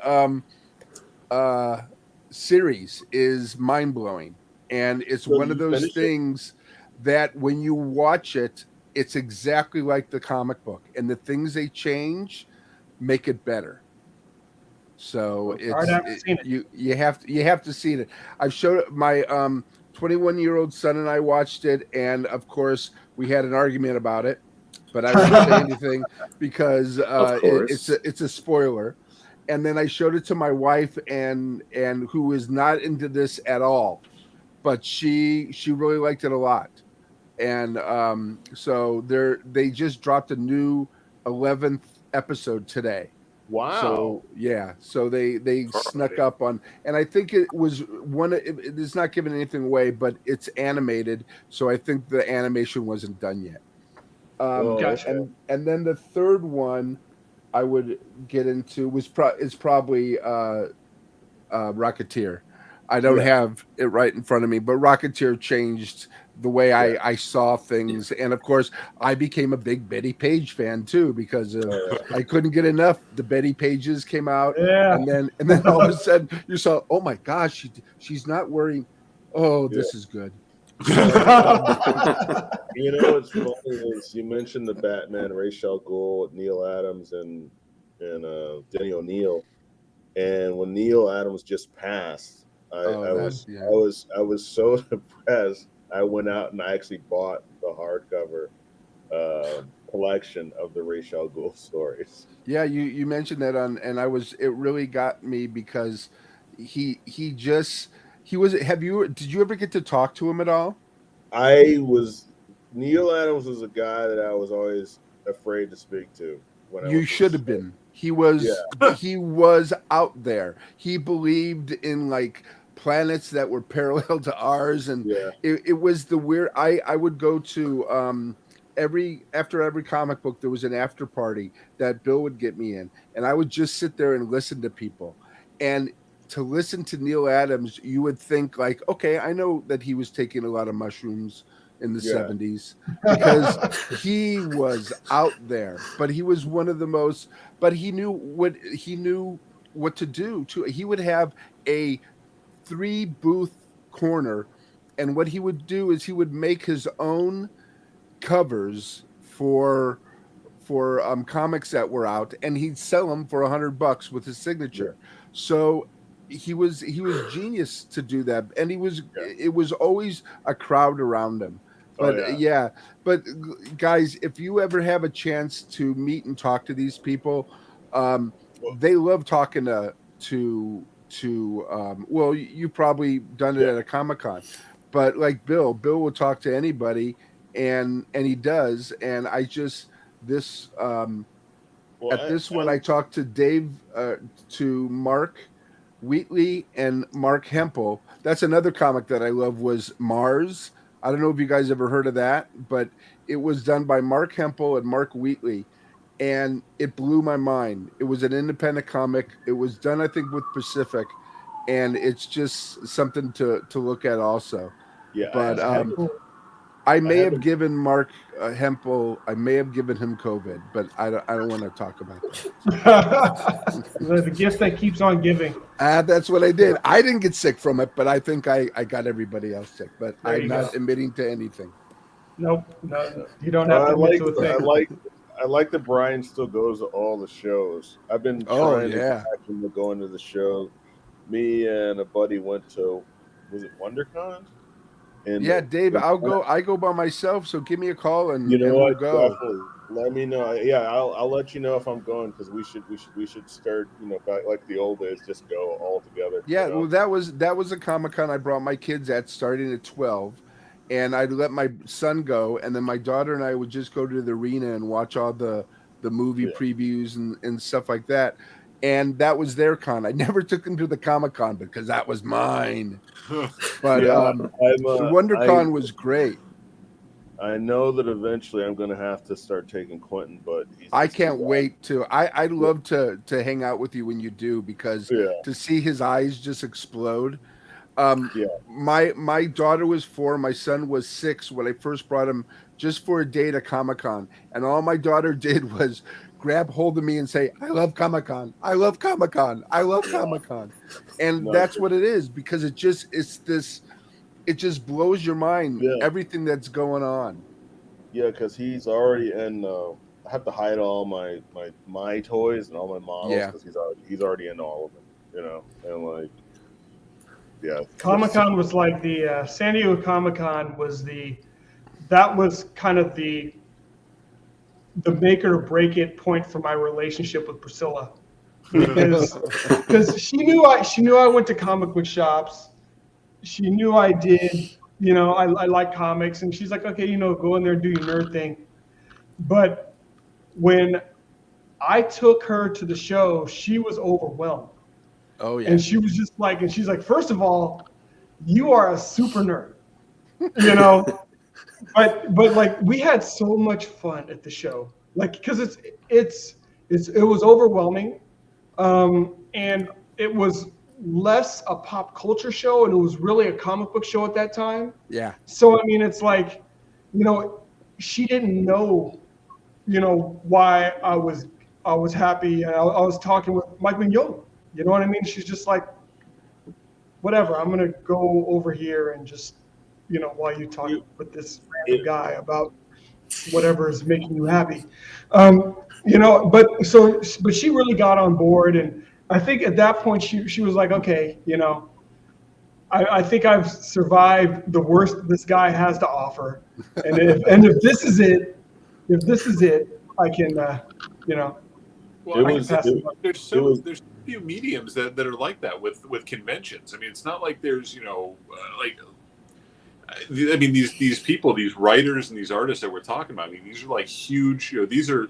series is mind-blowing. And it's one of those things that when you watch it, it's exactly like the comic book. And the things they change make it better. So you have to see it. I've showed it. My 21-year-old son and I watched it, and of course we had an argument about it, but I won't say anything because it's a spoiler. And then I showed it to my wife, and who is not into this at all, but she really liked it a lot. And so they just dropped a new 11th episode today. Wow. So yeah, so they snuck up on, and I think it was it's not giving anything away, but it's animated, so I think the animation wasn't done yet. Gotcha. And then the third one I would get into is probably Rocketeer. I don't have it right in front of me, but Rocketeer changed the way I saw things. And of course, I became a big Betty Page fan too, because I couldn't get enough. The Betty Pages came out. Yeah. And then all of a sudden you saw, oh my gosh, she's not wearing, this is good. You know what's funny is you mentioned the Batman, Ra's al Ghul, Neil Adams, and Denny O'Neil. And when Neil Adams just passed, I was so depressed. I went out and I actually bought the hardcover collection of the Ra's al Ghul stories. Yeah, you mentioned that it really got me because did you ever get to talk to him at all? Neil Adams was a guy that I was always afraid to speak to. You should have been. He was out there. He believed in like planets that were parallel to ours, and it was the weird. I would go to after every comic book there was an after party that Bill would get me in, and I would just sit there and listen to people. And to listen to Neil Adams, you would think like, okay, I know that he was taking a lot of mushrooms in the 70s because he was out there, but he was one of the most, but he knew what to do too. He would have a 3-booth corner, and what he would do is he would make his own covers for comics that were out, and he'd sell them for $100 with his signature. So he was genius to do that, and it was always a crowd around him. But but guys, if you ever have a chance to meet and talk to these people, they love talking to well, you probably done it at a Comic-Con, but like Bill will talk to anybody, and he does. And I just one I talked to Dave, to Mark Wheatley and Mark Hempel. That's another comic that I love, was Mars. I don't know if you guys ever heard of that, but it was done by Mark Hempel and Mark Wheatley, and it blew my mind. It was an independent comic. It was done, I think, with Pacific, and it's just something to look at also. Yeah, but I may have given Mark Hempel, I may have given him COVID, but I don't want to talk about that. The gift that keeps on giving. That's what I did. I didn't get sick from it, but I think I got everybody else sick. But I'm not admitting to anything. Nope. No, you don't have to admit to a thing. I like that Brian still goes to all the shows. I've been trying to get him to go into the show. Me and a buddy went to, was it WonderCon? And yeah, Dave, I go by myself, so give me a call and you know and what? we'll go. Definitely. Let me know. Yeah, I'll let you know if I'm going, because we should start, back like the old days, just go all together. Yeah, well, that was a Comic-Con I brought my kids at, starting at 12, and I'd let my son go, and then my daughter and I would just go to the arena and watch all the movie previews and stuff like that. And that was their con. I never took them to the Comic-Con because that was mine. But the WonderCon was great. I know that eventually I'm going to have to start taking Quentin, but I can't wait to. I'd love to hang out with you when you do, because to see his eyes just explode. My daughter was 4, my son was 6 when I first brought him just for a day to Comic-Con, and all my daughter did was grab hold of me and say, "I love Comic-Con. I love Comic-Con. I love Comic-Con," and that's what it is, because it just blows your mind, everything that's going on. Yeah, because he's already in. I have to hide all my toys and all my models, because he's already in all of them, and like. Yeah. Comic-Con was like the San Diego Comic-Con was that was kind of the make it or break it point for my relationship with Priscilla, because she knew I went to comic book shops. She knew I did, I like comics, and she's like, okay, go in there and do your nerd thing. But when I took her to the show, she was overwhelmed. Oh yeah. And she was just like, she's like, first of all, you are a super nerd, but like, we had so much fun at the show, like, because it was overwhelming, and it was less a pop culture show, and it was really a comic book show at that time. Yeah. So I mean, it's like, she didn't know, why I was happy. I was talking with Mike Mignon. You know what I mean? She's just like, whatever, I'm going to go over here and just, while you talk with this random guy about whatever is making you happy. But she really got on board. And I think at that point she was like, okay, I think I've survived the worst this guy has to offer. And if this is it, I can, Well, there's few mediums that are like that with conventions. I mean, it's not like there's these people, these writers and these artists that we're talking about. I mean, these are like huge. These are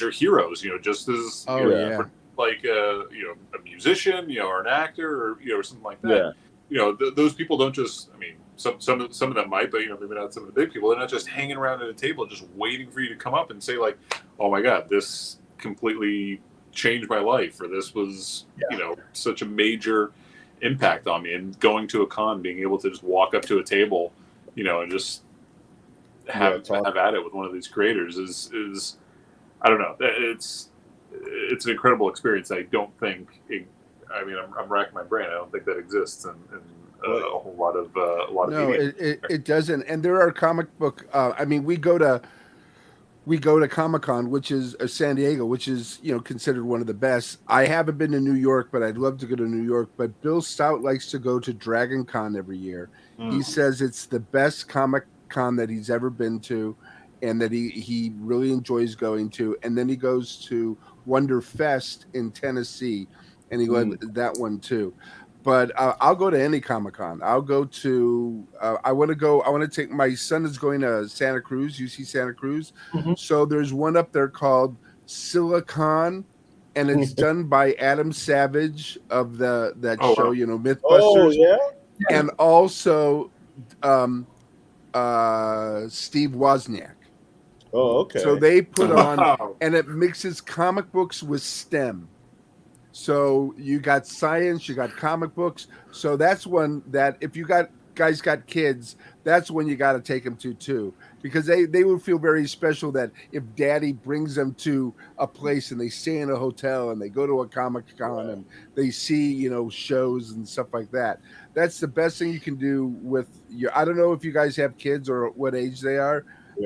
heroes. Just as like a musician, or an actor, or something like that. Yeah. Those people don't just. I mean, some of them might, but maybe not some of the big people. They're not just hanging around at a table just waiting for you to come up and say like, "Oh my God, this completely changed my life," or "This was such a major impact on me." And going to a con, being able to just walk up to a table, and just have at it with one of these creators is I don't know, it's an incredible experience. I don't think I'm racking my brain. I don't think that exists in a whole lot of media. It doesn't. And there are comic book. We go to Comic-Con, which is San Diego, which is, considered one of the best. I haven't been to New York, but I'd love to go to New York. But Bill Stout likes to go to Dragon Con every year. He says it's the best Comic-Con that he's ever been to, and that he really enjoys going to. And then he goes to Wonder Fest in Tennessee, and he loved that one too. But I'll go to any Comic-Con. I'll go to. I want to take my son is going to Santa Cruz, UC Santa Cruz. So there's one up there called Silicon, and it's done by Adam Savage of that show, Mythbusters. Oh yeah. And also Steve Wozniak. Oh, okay. So they put on, and it mixes comic books with STEM. So you got science, you got comic books. So that's one that if you guys got kids, that's when you got to take them to too, because they would feel very special that if Daddy brings them to a place and they stay in a hotel and they go to a Comic-Con and they see shows and stuff like that. That's the best thing you can do with your. I don't know if you guys have kids or what age they are,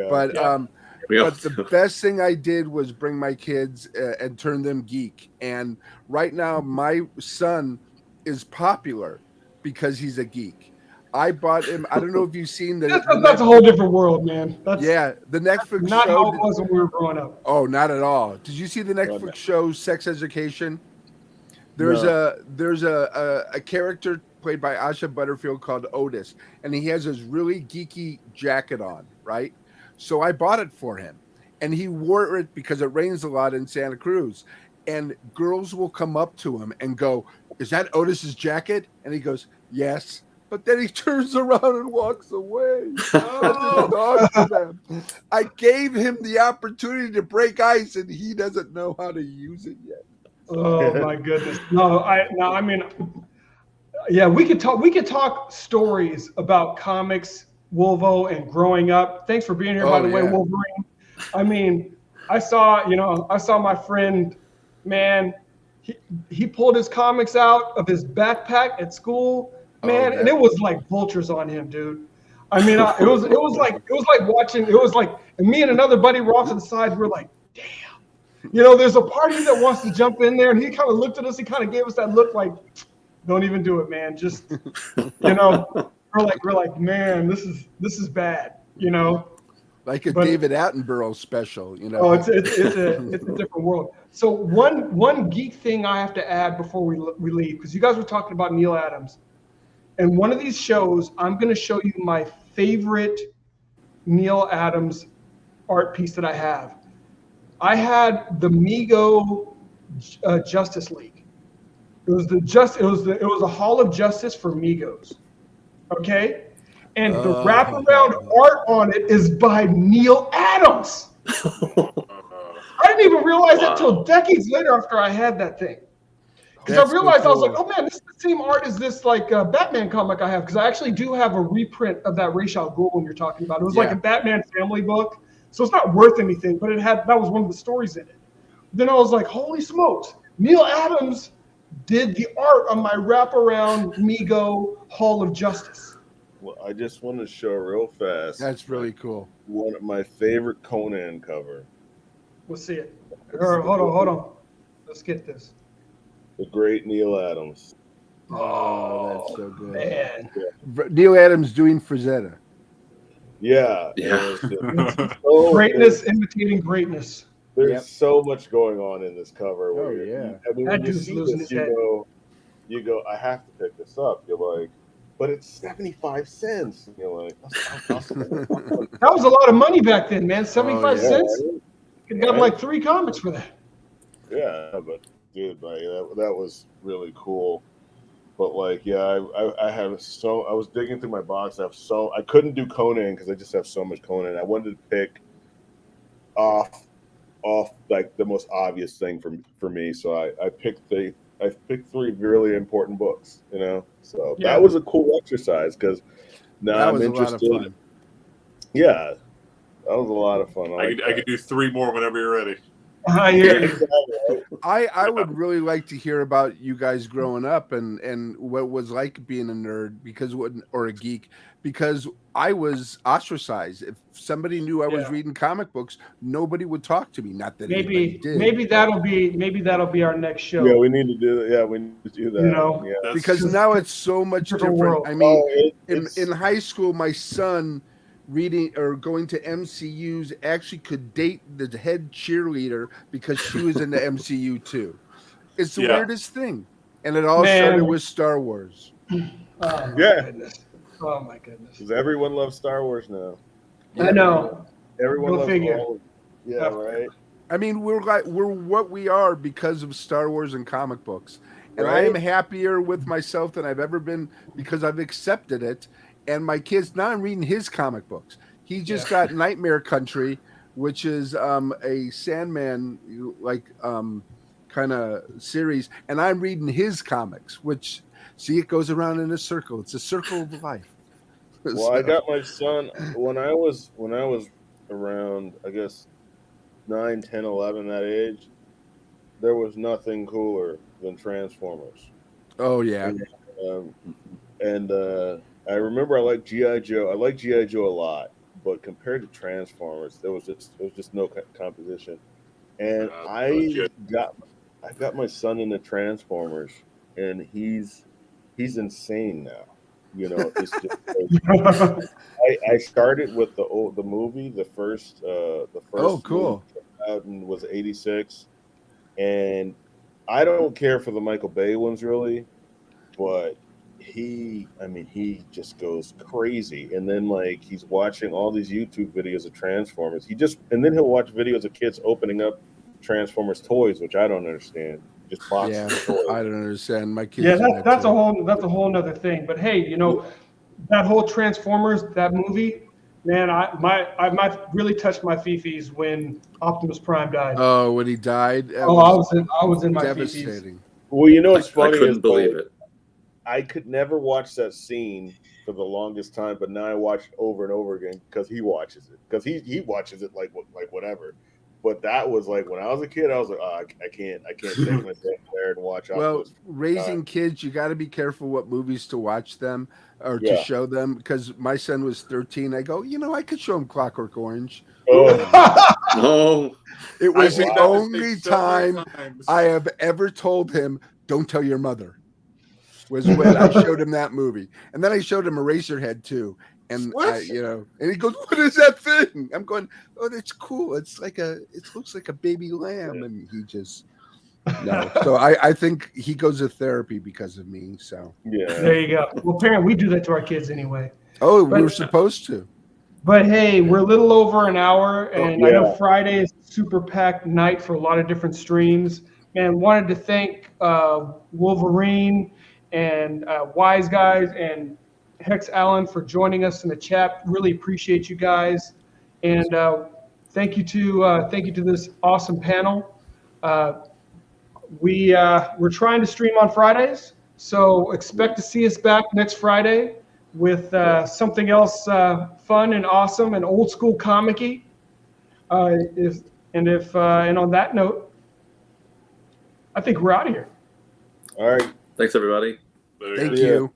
but the best thing I did was bring my kids and turn them geek. And right now, my son is popular because he's a geek. I bought him. I don't know if you've seen That's a whole different world, man. That's the Netflix not show. how it was when we were growing up. Oh, not at all. Did you see the Netflix show Sex Education? There's a character played by Asha Butterfield called Otis, and he has this really geeky jacket on, right? So I bought it for him, and he wore it because it rains a lot in Santa Cruz, and girls will come up to him and go, "Is that Otis's jacket?" And he goes, "Yes." But then he turns around and walks away. I gave him the opportunity to break ice, and he doesn't know how to use it yet. Oh my goodness! I mean, yeah, we could talk stories about comics, Wolvo, and growing up. Thanks for being here, by the way, Wolverine. I mean, I saw my friend, man. He pulled his comics out of his backpack at school, man, and it was like vultures on him, dude. I mean, it was like watching. It was like, and me and another buddy were off to the side. We're like, damn. There's a party that wants to jump in there, and he kind of looked at us. He kind of gave us that look like, don't even do it, man. Just, we're like, man, this is bad, Like a David Attenborough special, Oh, it's a different world. So one geek thing I have to add before we leave, because you guys were talking about Neil Adams, and one of these shows, I'm going to show you my favorite Neil Adams art piece that I have. I had the Mego Justice League. It was a Hall of Justice for Migos. Okay? And the wraparound art on it is by Neil Adams. I didn't even realize that until decades later after I had that thing. Because I realized, I was like, oh man, this is the same art as this Batman comic I have. Because I actually do have a reprint of that Ra's al Ghul one you're talking about. It was like a Batman family book. So it's not worth anything, but that was one of the stories in it. Then I was like, holy smokes, Neil Adams did the art on my wraparound Mego Hall of Justice. Well, I just want to show real fast. That's really cool. One of my favorite Conan cover. We'll see it. Hold on. Let's get this. The great Neil Adams. Oh, that's so good. Man. Yeah. Neil Adams doing Frazetta. Yeah. Greatness imitating greatness. There's so much going on in this cover. That dude's losing his head. You go, I have to pick this up. You're like, but it's 75 cents. And you're like, that was a lot of money back then, man. 75 cents. You got like 3 comics for that. Yeah, but dude, like that was really cool. But like, I have I was digging through my box. I couldn't do Conan because I just have so much Conan. I wanted to pick off like the most obvious thing for me. So I picked 3 really important books, So that was a cool exercise because now I'm interested. Yeah, that was a lot of fun. I could do 3 more whenever you're ready. I would really like to hear about you guys growing up and what it was like being a nerd or a geek, because I was ostracized. If somebody knew I was reading comic books, nobody would talk to me. Not that anybody did. Maybe that'll be our next show. Yeah, we need to do that. Yeah, we need to do that. Because now it's so much different. World. I mean, in high school, my son reading or going to MCUs actually could date the head cheerleader because she was in the MCU too. It's the weirdest thing. And it all started with Star Wars. Oh my goodness. Because everyone loves Star Wars now. I know. Everyone loves all. Yeah, right. I mean, we're what we are because of Star Wars and comic books. And I am happier with myself than I've ever been because I've accepted it. And my kids, now I'm reading his comic books. He just got Nightmare Country, which is a Sandman kind of series, and I'm reading his comics. Which it goes around in a circle. It's a circle of life. Well, I got my son when I was around, I guess 9, 10, 11, that age. There was nothing cooler than Transformers. Oh yeah, and I remember I liked G.I. Joe. I liked G.I. Joe a lot, but compared to Transformers, there was just no competition. And I got my son into Transformers, and he's insane now. You know, it's just. I started with the movie, the first. Oh, cool. Out and was '86, and I don't care for the Michael Bay ones really, but he just goes crazy. And then like he's watching all these YouTube videos of Transformers. And then he'll watch videos of kids opening up Transformers toys, which I don't understand. Just boxes of toys. I don't understand. My kids. Yeah, that's a whole nother thing. But hey, you know, that whole Transformers, that movie, man, I might really touched my fifis when Optimus Prime died. Oh, when he died. I was in my fifis. Devastating. Well, you know what's funny? I couldn't believe it. I could never watch that scene for the longest time, but now I watch it over and over again because he watches it. Because he watches it like whatever. But that was like when I was a kid, I was like, oh, I can't take myself there and watch. Well, raising kids, you got to be careful what movies to watch them or to show them. Because my son was 13. I go, I could show him Clockwork Orange. Oh, It was the only time I have ever told him, don't tell your mother. Was when I showed him that movie. And then I showed him Eraserhead too. And and he goes, what is that thing? I'm going, oh, that's cool. It looks like a baby lamb. And he just, no. So I think he goes to therapy because of me. So there you go. Well, apparently we do that to our kids anyway. Oh, we were supposed to. But hey, we're a little over an hour, and I know Friday is a super packed night for a lot of different streams. And wanted to thank Wolverine and Wise Guys and Hex Allen for joining us in the chat. Really appreciate you guys, and thank you to this awesome panel. We're trying to stream on Fridays, so expect to see us back next Friday with something else fun and awesome and old school comic-y. And on that note, I think we're out of here. All right. Thanks everybody. Thank you.